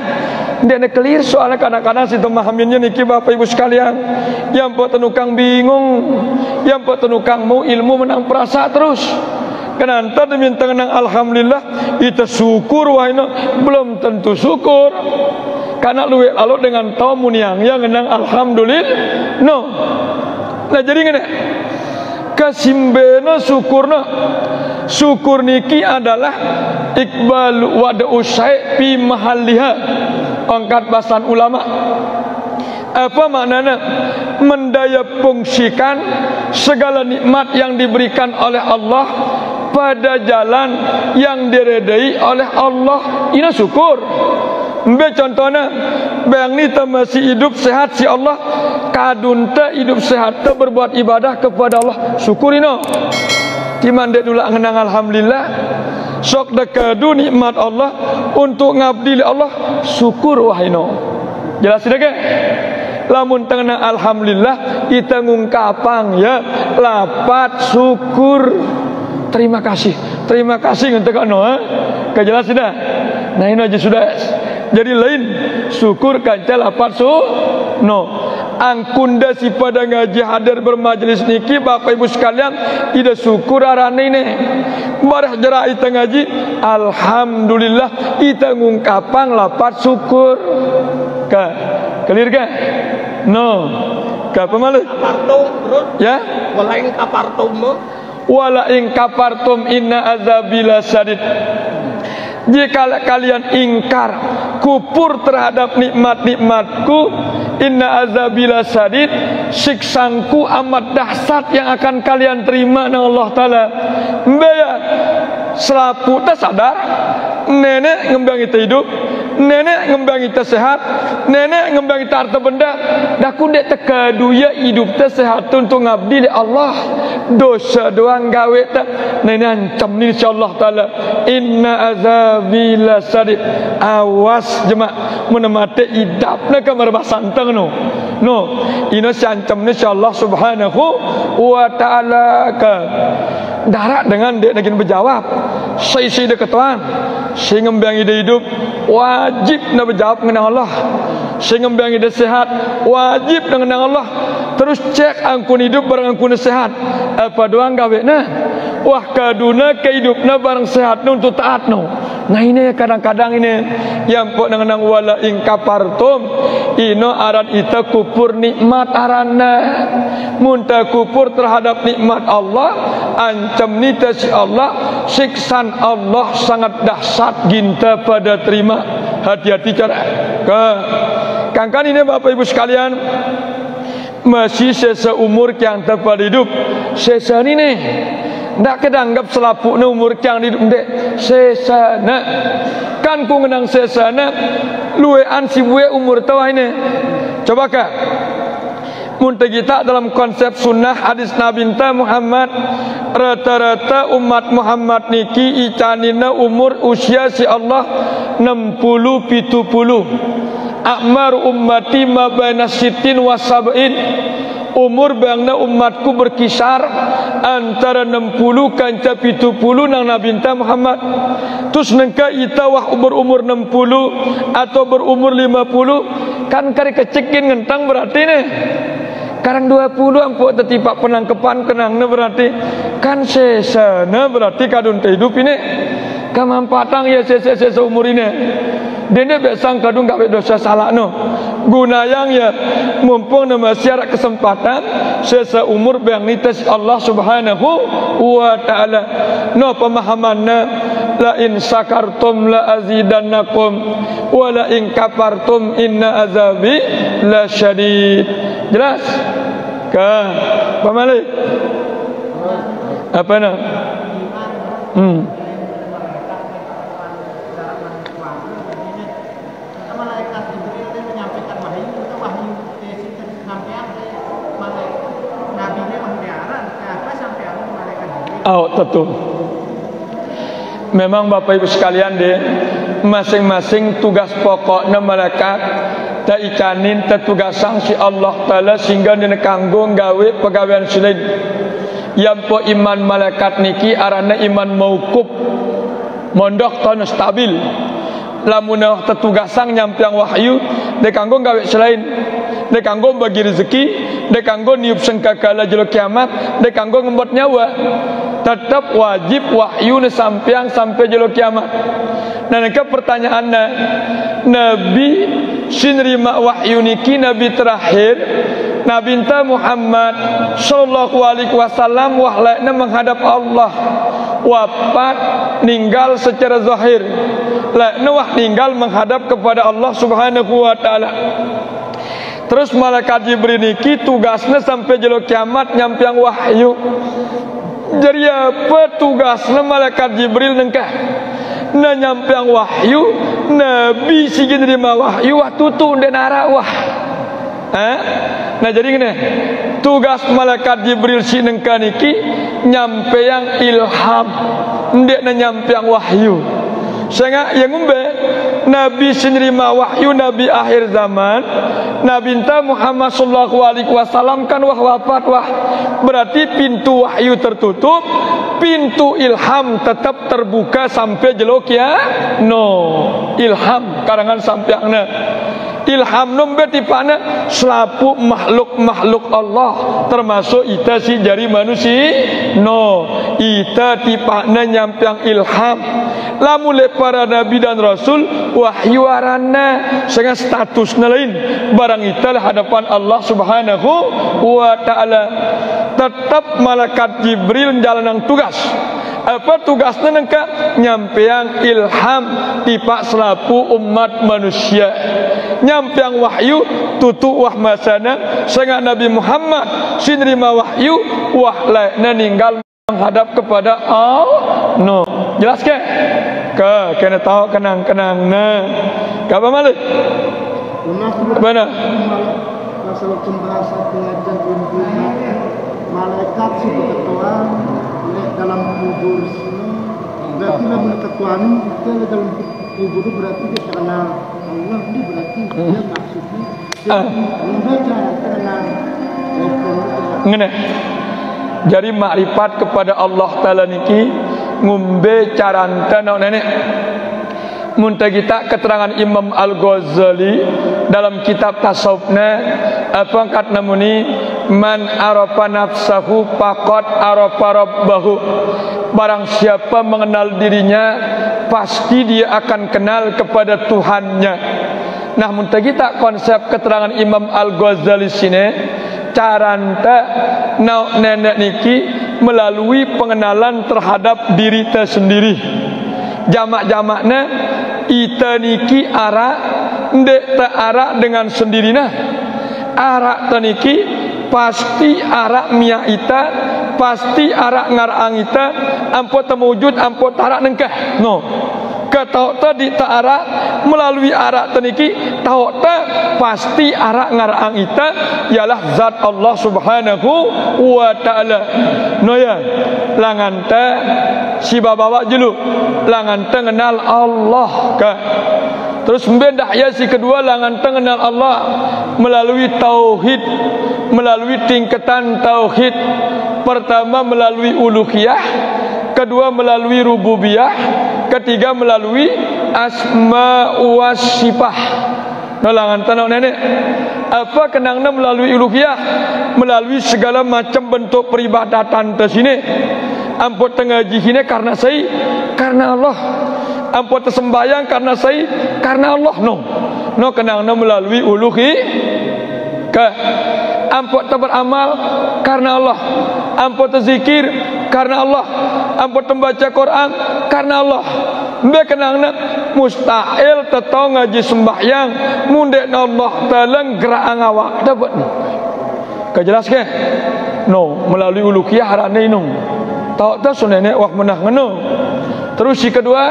dia nak clear soalnya kadang-kadang si pemahamannya niki Bapak Ibu sekalian, yang buat tenukang bingung, yang buat tenukang mau ilmu menang perasa terus. Kenapa demi tenang alhamdulillah kita syukur wahina belum tentu syukur. Karena luwe lalu dengan tamu yang ngenang alhamdulillah. No. Nah jadi ngene. Kasimbena syukurna. Syukur niki adalah iqbal wada usai fi mahalliha. Angkat bahasan ulama. Apa maknanya? Mendaya fungsikan segala nikmat yang diberikan oleh Allah pada jalan yang diredai oleh Allah. Ini syukur. Mbe contohnya, bayang ni masih hidup sehat si Allah, kadun ta hidup sehat ta berbuat ibadah kepada Allah. Syukur ini. Timan dek dulu ngenang alhamdulillah. Sok dekadu nikmat Allah untuk ngabdi li Allah. Syukur wahino. Jelas tidak ke? Lamun tengah alhamdulillah kita ngungkapang ya lapat syukur. Terima kasih untuk kano kejelas sudah. Nah ini aja sudah. Jadi lain syukur kanca lapat no. Angkunda si pada ngaji hadir bermajlis niki Bapak Ibu sekalian ida syukur arane ini. Barah jera ita ngaji alhamdulillah ita ngungkapang lapat syukur. Clear ke? No. Ka pemalu? Kapartum terus. Ya? Wala ing kapartum. Wala ing kapartum inna azabila syadid. Jika kalian ingkar, kupur terhadap nikmat-nikmatku, inna azabila syadid, siksangku amat dahsyat yang akan kalian terima dengan Allah Ta'ala. Mbaya selaku tak sadar, nenek ngembang kita hidup, nenek ngembang kita sehat, nenek ngembang kita harta benda, daku dek tekadu ya hidup ta sehat untuk ngabdi li Allah. Dosa doang gawe ta nenek ancam ni insyaallah taala. Inna azabila sadid. Awas jemaah menemate idapna kamar basantang no. No, ina ancam ni insyaallah subhanahu wa taala ka. Darat dengan dek nak berjawab. Saya dia ketuan, saya ngembang ide hidup wajib nak berjawab dengan Allah. sing ngembang ide sehat wajib dengan Allah. Terus cek angkun hidup barang angkun sehat apa doang gawe nah wah kaduna kehidupna barang sehat untuk taat no. Nah ini kadang-kadang ini yang pok nang wala ing kapartum ino aran ita kupur nikmat arana munta kupur terhadap nikmat Allah ancam nita si Allah siksan Allah sangat dahsyat ginta pada terima. Hati-hati cara kan ini Bapak Ibu sekalian masih sesa umur yang tepat hidup sesa ini nih ndak kedanggap selapuknya umur yang hidup dek sesa nak kan ku ngenang sesa nak luwean si buwe umur tawa ini coba kah muntah kita dalam konsep sunnah hadis Nabi Muhammad rata-rata umat Muhammad niki icanina umur usia si Allah 60-70 Akmar ummati ma baina sittin wa sab'in umur bangna umatku berkisar antara 60 kanca 70 nang Nabi Muhammad. Terus nengka ita wah umur 60 atau berumur 50 kan kari kecekin ngentang berarti nih. Karang 20 ampuk tetipak penangkepan kenangna berarti kan sesana berarti kadun hidup ini. Kamampatang ya sesa umur ini. Dene besang kadung gawe dosa salah no. Gunayang ya mumpung nama syarat kesempatan sesa umur bang nitas Allah Subhanahu wa taala. No pemahamanna la in sakartum la azidannakum wa la in kafartum inna azabi la syadid. Jelas? Kan? Pak Malik? Apa nak? Oh tentu. Memang Bapak Ibu sekalian deh, masing-masing tugas pokoknya malaikat tak ikanin tetugasan si Allah Taala sehingga dina kanggo gawe pegawaian selain. Yang po iman malaikat niki arana iman mauquf mondok tan stabil. Lamun tetugasan nyampiang wahyu de kanggo gawe selain, de kanggo bagi rezeki, de kanggo niup sengkakala jelo kiamat, de kanggo ngembot nyawa. Tetap wajib wahyu sampai jelo kiamat. Dan ke pertanyaannya Nabi sinrima wahyu niki Nabi terakhir Nabi Muhammad sallallahu alaihi wasallam wahlana menghadap Allah wafat ninggal secara zahir lakna wah ninggal menghadap kepada Allah Subhanahu wa taala. Terus malaikat Jibril niki tugasnya sampai jelo kiamat nyampiang wahyu. Jadi apa tugasnya malaikat Jibril nengkah? Na nyampiang wahyu, Nabi si nerima wahyu wah tutu denara wah. Nah jadi gini, tugas malaikat Jibril si nengkah niki nyampiang ilham, ndek na nyampiang wahyu. Sehingga yang ngumbe Nabi sinerima wahyu Nabi akhir zaman Nabi Muhammad sallallahu alaihi wasallam kan wafat berarti pintu wahyu tertutup, pintu ilham tetap terbuka sampai jelok ya. No, ilham karangan sampai ana. Ilham nombe tipana selapu makhluk Allah termasuk ita si jari manusia. No, ita tipana nyampiang ilham. Lamun le para nabi dan rasul wahyu arana sehingga statusnya lain barang ita hadapan Allah Subhanahu wa taala. Tetap malaikat Jibril menjalankan tugas. Apa tugasnya nengka nyampeang ilham tipak selaku umat manusia, nyampeang wahyu tutu wah masana sehingga Nabi Muhammad sinerima wahyu wah lainnya ninggal menghadap kepada Allah. No, jelas ke? Kena tahu kenang-kenang nah. Apa Malik? Mana? Masalah pembahasan pengajian malaikat sudah ketua dalam kubur sini berarti namun ketuaan itu dalam kubur itu berarti dia kenal Allah ini berarti dia maksudnya membaca kenal ngene. Jadi makrifat kepada Allah Ta'ala niki ngumbe caranta nenek. Muntah kita keterangan Imam Al-Ghazali dalam kitab tasawufna apa angkat namuni man arafa nafsahu faqad arafa rabbahu. Barang siapa mengenal dirinya pasti dia akan kenal kepada Tuhannya. Nah, mun kita konsep keterangan Imam Al-Ghazali sini caranta nau nenek niki melalui pengenalan terhadap diri kita sendiri. Jamak-jamakna ita niki arak ndek ta arak dengan sendirinya. Arak taniki pasti arak mia ita, pasti arak ngarang ita, ampo temujud ampo tarak nengkah. No. Ketau tadi tak arak melalui arak teniki tahu tak pasti arak ngarang ita ialah zat Allah Subhanahu wa taala. No ya, langan ta si bawa jelu langan ta kenal Allah ka. Terus membedah ya si kedua langan ta kenal Allah melalui tauhid, melalui tingkatan tauhid. Pertama melalui uluhiyah, kedua melalui rububiyah, ketiga melalui asma wa sifah. Nolangan tanah nenek. Apa kenangna melalui uluhiyah, melalui segala macam bentuk peribadatan di sini. Ampun tengaji sini karena saya, karena Allah. Ampun tersembayang karena saya, karena Allah. No kenangna melalui uluhiyah. Ampun beramal karena Allah. Ampun terzikir karena Allah. Ampun membaca Quran karena Allah. Mbak kenangna mustahil tetau ngaji sembahyang mundek Allah taala gerak awak dapat. Kejelas ke? No, melalui uluhiyah harane no. Tahu tak sunene wah menah ngono. Terus yang kedua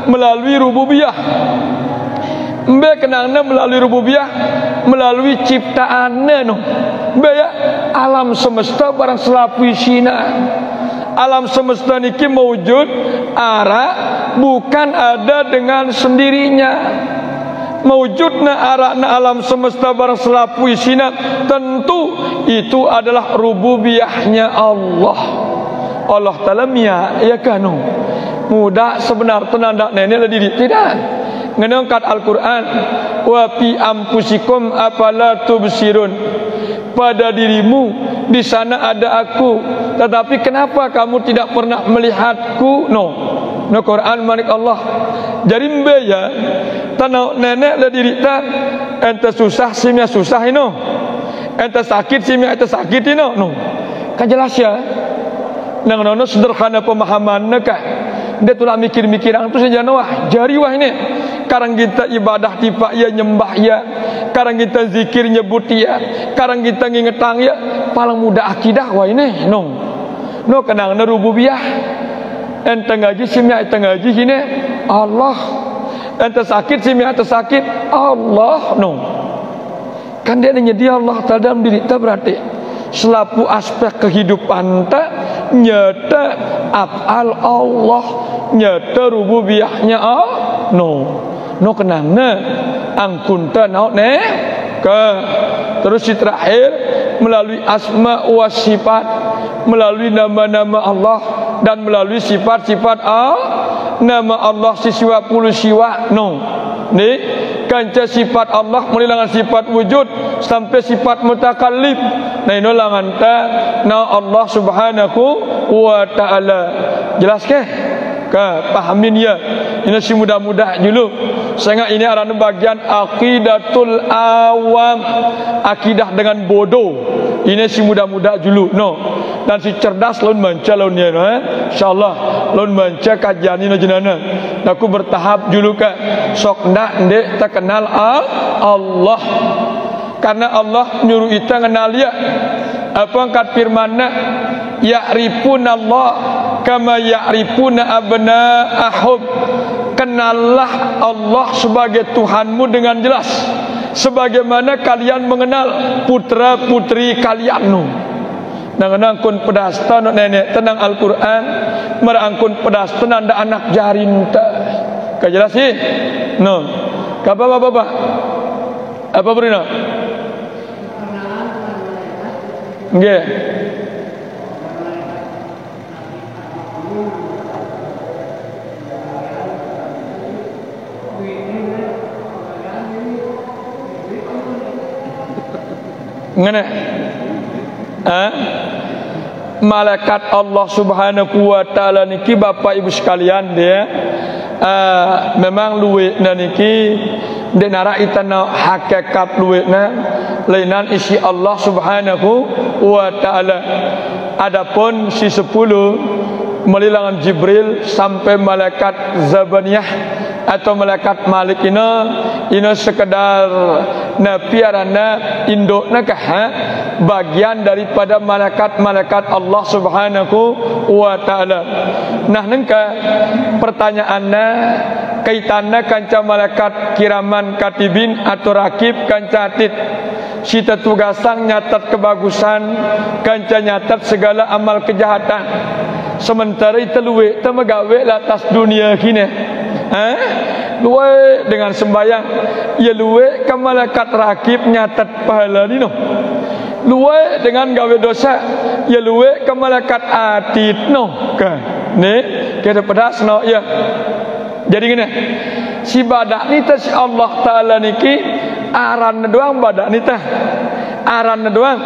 melalui rububiyah. Mbak kenangna melalui rububiyah, melalui ciptaannya no. Mbak ya alam semesta barang selapu isina. Alam semesta niki mewujud arah bukan ada dengan sendirinya. Mewujudna arahna alam semesta barang selapu isina tentu itu adalah rububiyahnya Allah. Allah Ta'ala mia ya kanu. Mudah sebenar tenanda nenek lah diri tidak. Ngenangkat Al-Quran wa fi ampusikum afala tubsirun. Pada dirimu di sana ada aku, tetapi kenapa kamu tidak pernah melihatku? No Quran manik Allah. Jadi mbaya tanah nenek lah diri ta ente susah simnya susah ino, ente sakit simnya ente sakit ino. No kan jelas ya. Nang nono sederhana pemahaman kah. Dia tulah mikir-mikir ang tu saja wah jari wah ini. Karang kita ibadah tiba ya nyembah ya, karang kita zikir nyebut ya, karang kita ngingetang ya, paling mudah akidah wah ini no kenang na rububiyah. Ente ngaji simnya ente ngaji sini Allah, ente sakit simnya ente sakit Allah no. Kan dia nyedi Allah dalam diri kita berarti selaku aspek kehidupan ta nyata afal Allah, nyata rububiyahnya no kenangna angkunta naon ne ke. Terus si terakhir melalui asma wa sifat, melalui nama-nama Allah dan melalui sifat-sifat nama Allah sisiwa puluh siwa no. Ni kanca sifat Allah melilangan sifat wujud sampai sifat mutakallim. Nah ini langan ta na Allah Subhanahu wa taala. Jelas ke? Pahamin ya. Ini si mudah-mudah dulu. Sehingga ini adalah bagian aqidatul awam, akidah dengan bodoh. Ini si mudah-mudah dulu. No. Dan si cerdas laun manca launnya no. Insyaallah laun manca kajian ini jenana. Aku bertahap dulu ka. Sok ndak ndek tak kenal Allah. Karena Allah nyuruh kita kenal ya. Apa angkat firman-Na ya'rifuna Allah kama ya'rifuna abna'ahum. Kenallah Allah sebagai Tuhanmu dengan jelas sebagaimana kalian mengenal putra-putri kalian. Nangkun pedas tanah nenek tenang Al-Quran merangkun pedas tenang da anak jarin ta. Kejelas sih? No. Apa? Apa berina? Nggih. ngene malaikat Allah Subhanahu wa taala niki Bapak Ibu sekalian dia memang luwekna niki dek nara itana hakikat luwekna lainan isi Allah Subhanahu wa taala. Adapun si 10 melilangan Jibril sampai malaikat Zabaniyah atau malaikat Malik ina sekedar piarana indukna bagian daripada malaikat-malaikat Allah Subhanahu wa taala. Nah nengka pertanyaanna kaitanna kanca malaikat kiraman katibin atau rakib kanca atid sita tugasang nyatat kebagusan kanca nyatat segala amal kejahatan. Sementara itu luwe temagawe atas dunia kini luwe dengan sembayang ya luwe ke malaikat rakib nyatat pahala ni no. Luwe dengan gawe dosa ya luwe ke malaikat atid no kan ni kita pedas no ya. Jadi gini si badak ni si Allah taala niki aran doang badak ni aran doang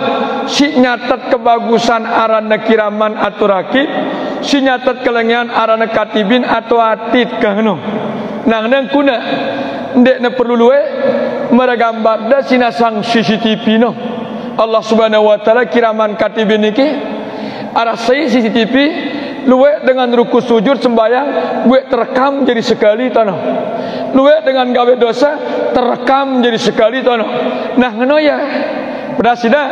si nyatat kebagusan aran kiraman atau rakib si nyatat kelengian aran katibin atau atid kahno nang nang kuna ndek na perlu luwe meragambar da sinasang CCTV no. Allah Subhanahu wa taala kiraman katibin niki arasai CCTV luwe dengan ruku sujud sembahyang gue terekam jadi sekali tanah luwe dengan gawe dosa terekam jadi sekali tanah. Nah ngono ya pedasida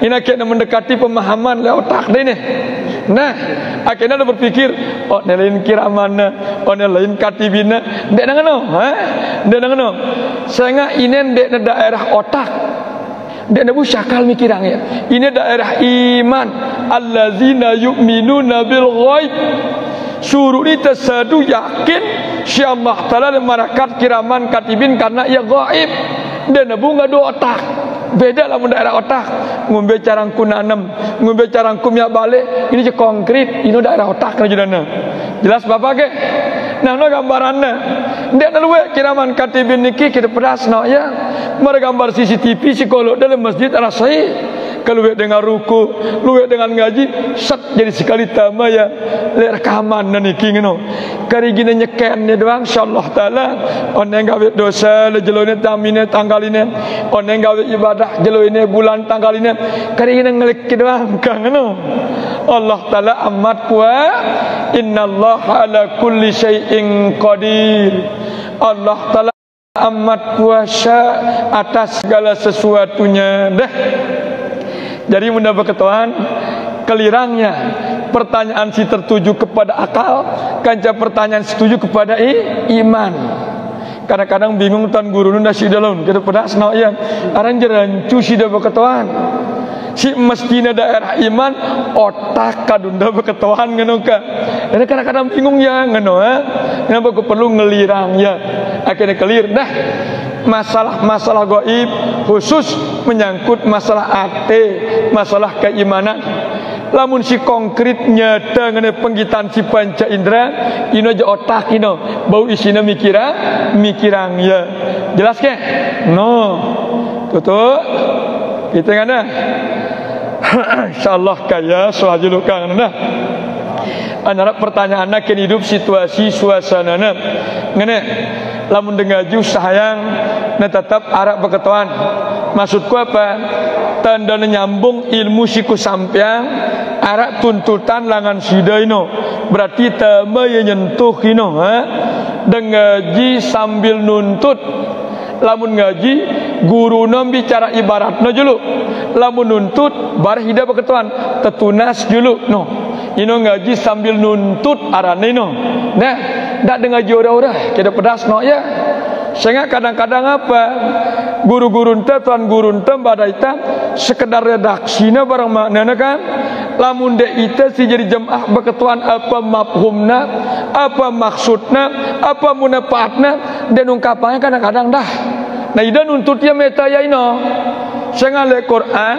ina kena mendekati pemahaman le otak deh nih. Nah akhirnya ada berpikir oh nelain kiramanna oh nelain katibina ndek ngono ndek ngono sehingga ini ndek daerah otak ndek nebu syakal mikirang ya ini daerah iman allazina yu'minuna bil ghaib suruh ditasadu yakin si Allah taala malaikat kiraman katibin karena ia gaib dan nebu ngadu otak beda lah daerah otak ngombe carangku nanem ngombe carangku miak balik ini je konkret ini daerah otak rajudana jelas bapak ke nah no gambaranna ndak luwe kiraman katibin niki kita pedas no ya meregambar CCTV psikolog dalam masjid arasai keluwe dengan ruku luwe dengan ngaji set jadi sekali tama ya le rekaman niki ngono kari gina nyeken doang insyaallah taala oneng gawe dosa le jelone tamine tanggaline oneng gawe ibadah jelone bulan tanggaline kari gina ngelik doang kang ngono. Allah taala amat kuat innallaha ala kulli syai'in qadir. Allah taala amat kuasa atas segala sesuatunya dah. Jadi mudah berketuhan kelirangnya pertanyaan si tertuju kepada akal kanca pertanyaan setuju kepada iman. Kadang-kadang bingung tan guru nunda si dalun kita pedas no yang aran jerancu si dah berketuhan si mestinya daerah iman otak kadunda berketuhan ngono ka. Dan kadang-kadang bingung ya ngono kenapa aku perlu ngelirang ya akhirnya kelir dah. Masalah-masalah gaib khusus menyangkut masalah ate, masalah keimanan. Lamun si konkret nyata ngene penggitan si panca indera, ino je otak ino, bau isina mikirang ya. Jelas ke? No. Tutup. Kita ngana. Insyaallah kaya sohajulu kang nah. Antara pertanyaanna ken hidup situasi suasanana. Ngene lamun dengaju sayang na tetap arak berketuan. Maksudku apa? Tanda nyambung ilmu siku sampeang arak tuntutan langan sidaino. Berarti tama yang nyentuh ino dengaji sambil nuntut. Lamun ngaji guru nom bicara ibaratna julu. Lamun nuntut bar hida berketuan tetunas julu no. Ino ngaji sambil nuntut arane no. Nah, dak dengaji ora-ora kita pedas no ya. Sehingga kadang-kadang apa guru-guru ente tuan guru ente badaita sekedar redaksina barang maknana kan lamun de ite si jadi jemaah berketuan apa mafhumna apa maksudna apa munafaatna dan ungkapannya kadang-kadang dah nah ida nuntutnya meta ya ino sehingga le Quran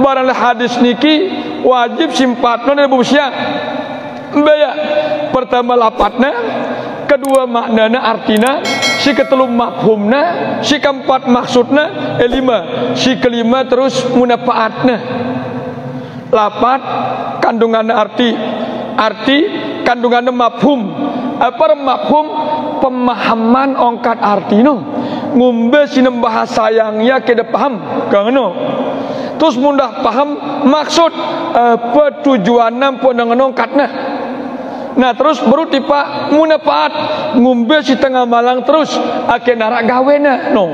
barang le hadis niki wajib simpatna dan busia baya pertama lapatna kedua maknana artina si ketelu mafhumna, si keempat maksudna, lima si kelima terus munafaatna. Lapat kandungan arti kandungan mafhum. Apa mafhum? Pemahaman ongkat artino. Ngumbe sinem bahasa yang keda paham kangno. Terus mudah paham maksud apa tujuanna pun dengan ongkatna. Nah terus baru tipa munafaat ngumbe si tengah malang terus ake narak gawena no.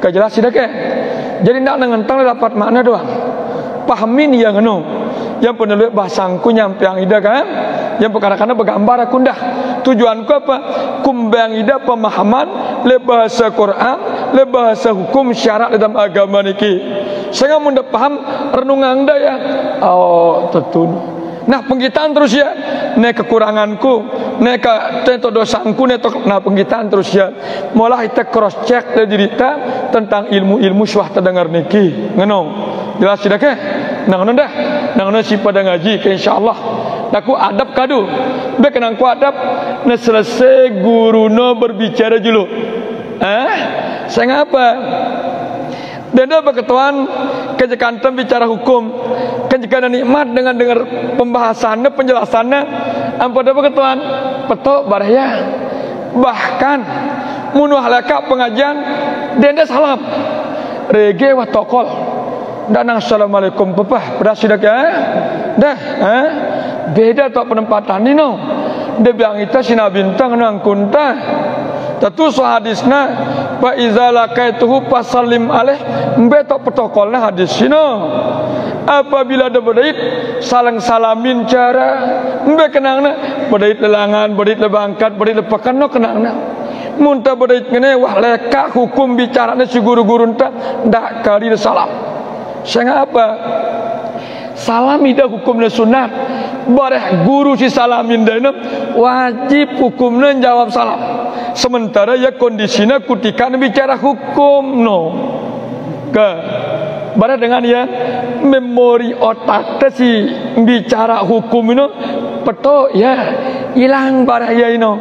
Kejelas tidak ke? Jadi ndak ngentang dapat makna doang. Pahamin yang no. Yang penulis bahasangku nyampe yang ida kan? Yang perkara-karena bergambar aku dah. Tujuanku apa? Kumbang ida pemahaman le bahasa Quran, le bahasa hukum syarat dalam agama niki. Saya mudah paham renungan anda ya. Oh tentu. Nah pengkitaan terus ya. Ne kekuranganku, ne teto dosaku, ne nah pengkitaan terus ya. Mulai kita cross check le dirita tentang ilmu-ilmu syah terdengar niki. Ngono. Jelas tidak ke? Nang dah. Nang si pada ngaji ke insyaallah. Daku adab kadu. Be kenang ku adab na selesai guruno berbicara dulu. Saya ngapa? Denda berketuan kejekanten bicara hukum. Kejekan nikmat dengan dengar pembahasannya, penjelasannya. Ampun berketuan petok baraya. Bahkan munuh leka pengajian denda salam. Rege wa tokol. Dan assalamualaikum pepah berasidak ya. Dah, beda tok penempatan ni no. Dia bilang kita sina bintang nang kunta. Tentu hadisna fa iza laqaituhu fasallim alaih. Mbe tok protokolna hadis sino. Apabila ada bedait saling salamin cara mbe kenangna bedait lelangan, bedait lebangkat, bedait lepakan no kenangna. Munta bedait ngene wah leka hukum bicaranya si guru-guru enta ndak kali salam. Saya apa? Salam ida hukumnya sunat. Bareh guru si salamin dana wajib hukumnya jawab salam. Sementara ya kondisinya ketika bicara hukum no. Ke bareh dengan ya memori otak si bicara hukum itu peto ya hilang bareh ya ino.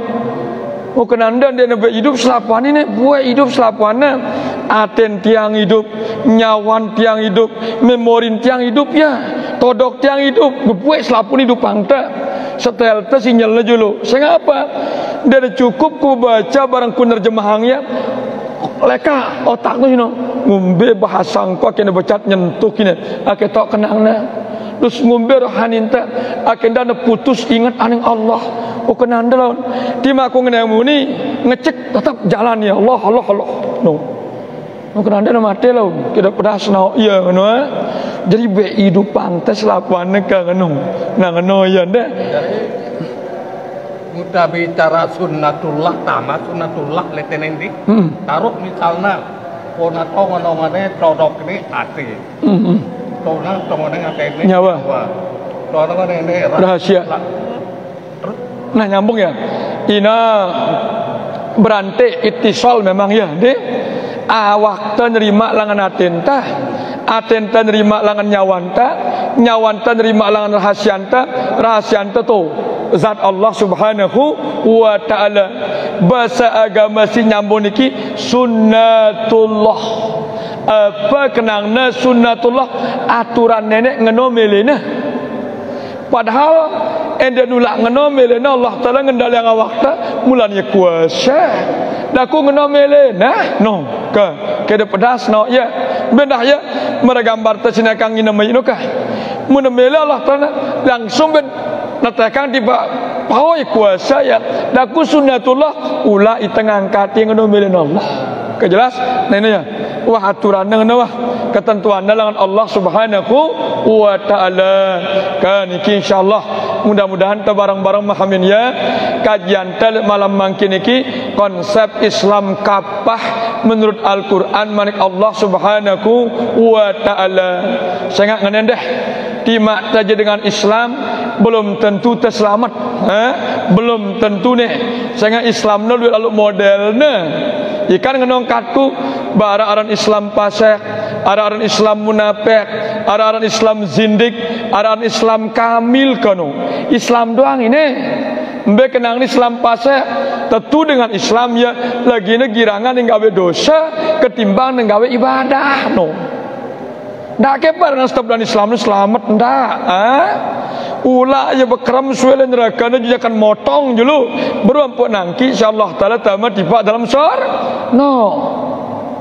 Oh kenanda dia nak hidup selapuan ini, buat hidup selapuannya, aten tiang hidup, nyawan tiang hidup, memorin tiang hidup ya, todok tiang hidup, buat selapun hidup pangta, setel te sinyalnya dulu. Saya apa? Dia cukup ku baca barang ku nerjemahangnya, leka otaknya you know, ngumbe bahasang ku kena baca nyentuh kini, aketok kenangna. Terus ngumbe rohanin tak akan dana putus ingat aning Allah. Oh kenanda lawan. Tima aku ngenamu ni ngecek tetap jalan ya Allah Allah Allah. No. Oh kenanda na mati lawan. Kita pedas na iya ngono. Jadi be hidup pantas lapuane ka ngono. Nah ngono ya ndak. Mudah bicara sunnatullah tamat sunnatullah letenendi. Taruh misalnya pona tong ngono mane produk ni ati. Nyawa rahasia. Nah nyambung ya. Ina berante itisol memang ya deh. Waktu nerima langan atenta, atenta nerima langan nyawanta, nyawanta nerima langan rahasianta, rahasianta tu zat Allah subhanahu wa ta'ala. Bahasa agama si nyambung niki sunnatullah. Apa kenangna sunnatullah aturan nenek ngenomelena. Padahal ende nulak ngenomelena Allah Taala ngendalian waktu mulanya kuasa. Daku ngenomelena no ke kede pedas no ya bendah ya meregambar tesina kang inama ino kah. Munemela Allah Taala langsung ben natakang tiba pawai kuasa ya. Daku sunnatullah ula itengangkat yang ngenomelena Allah. Kejelas nenek ya. Wah aturan dengan wah ketentuan dengan Allah Subhanahu wa taala. Kan iki insyaallah mudah-mudahan ta barang-barang mahamin ya kajian tel malam mangkin iki konsep Islam kapah menurut Al-Qur'an manik Allah Subhanahu wa taala. Sangat ngenendeh timak saja dengan Islam belum tentu terselamat. Belum tentu nih. Sangat Islam lalu modelnya ikan ngenongkatku bara aran Islam pasek, aran Islam munafik, aran Islam zindik, aran Islam kamil kanu. Islam doang ini. Mbe kenang Islam pasek, tentu dengan Islam ya lagi girangan yang gawe dosa ketimbang yang gawe ibadah no. Ndak kebar dengan stop dan Islam selamat ndak. Ulah ya bekram suwe neraka na akan motong dulu baru ampun nangki insyaallah taala tamat tiba dalam sor no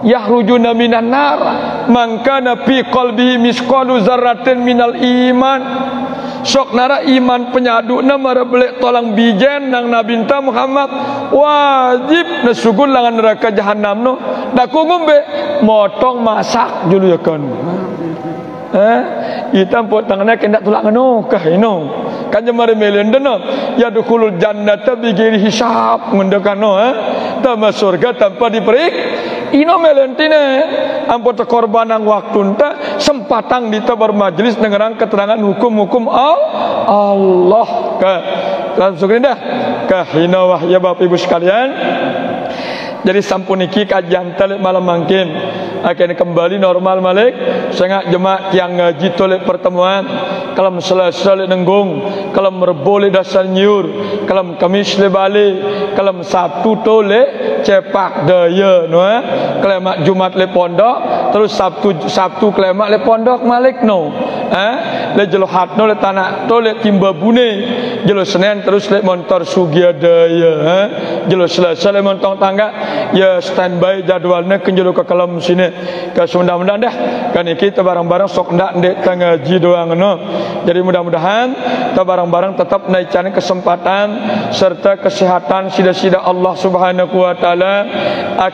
yahrujuna minan nar man kana fi qalbihi misqalu zarratin minal iman. Sok nara iman penyadu na mara belek tolang bijen nang Nabi Muhammad wajib nasugun langan neraka jahanam no daku ngombe motong masak dulu ya kan. Kita pot tangannya kena tulak ngano kah ino kan jemari melen deno ya dukhulul jannata bighairi hisab ngendekano tama surga tanpa diperik ino melentine ampun korbanang waktu enta sempatang dita bermajlis dengarang keterangan hukum-hukum Allah ka langsung dah ka hina wahya Bapak Ibu sekalian. Jadi sampun iki kajian talik malam mangkin akan kembali normal malik sangat jemaah yang ngaji tolek pertemuan kalam selesai nenggung kalam merbole dasar nyur kalam kamis le balik kalam Sabtu tolek cepak daya no kelemak Jumat le pondok terus Sabtu kelemak le pondok malik no le jelo hat no le tanah tolek timba bune jelo Senin terus le montor sugia daya jelo selesai le montong tangga ya standby jadwalnya kenjelo ke kalam sini ke mudah-mudahan dah kan kita barang-barang sok ndak ndek ngaji doang no. Jadi mudah-mudahan kita barang-barang tetap naikkan kesempatan serta kesehatan sida-sida Allah Subhanahu wa taala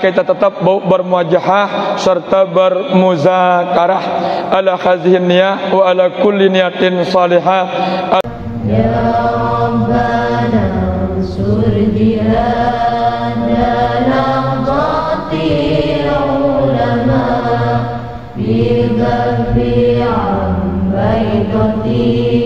kita tetap bermuajahah serta bermuzakarah ala hadhihi niyah wa ala kulli niyatin salihah. Ya Rabbana ansur jihad dalam qatil ulama بالبر عن بيضتي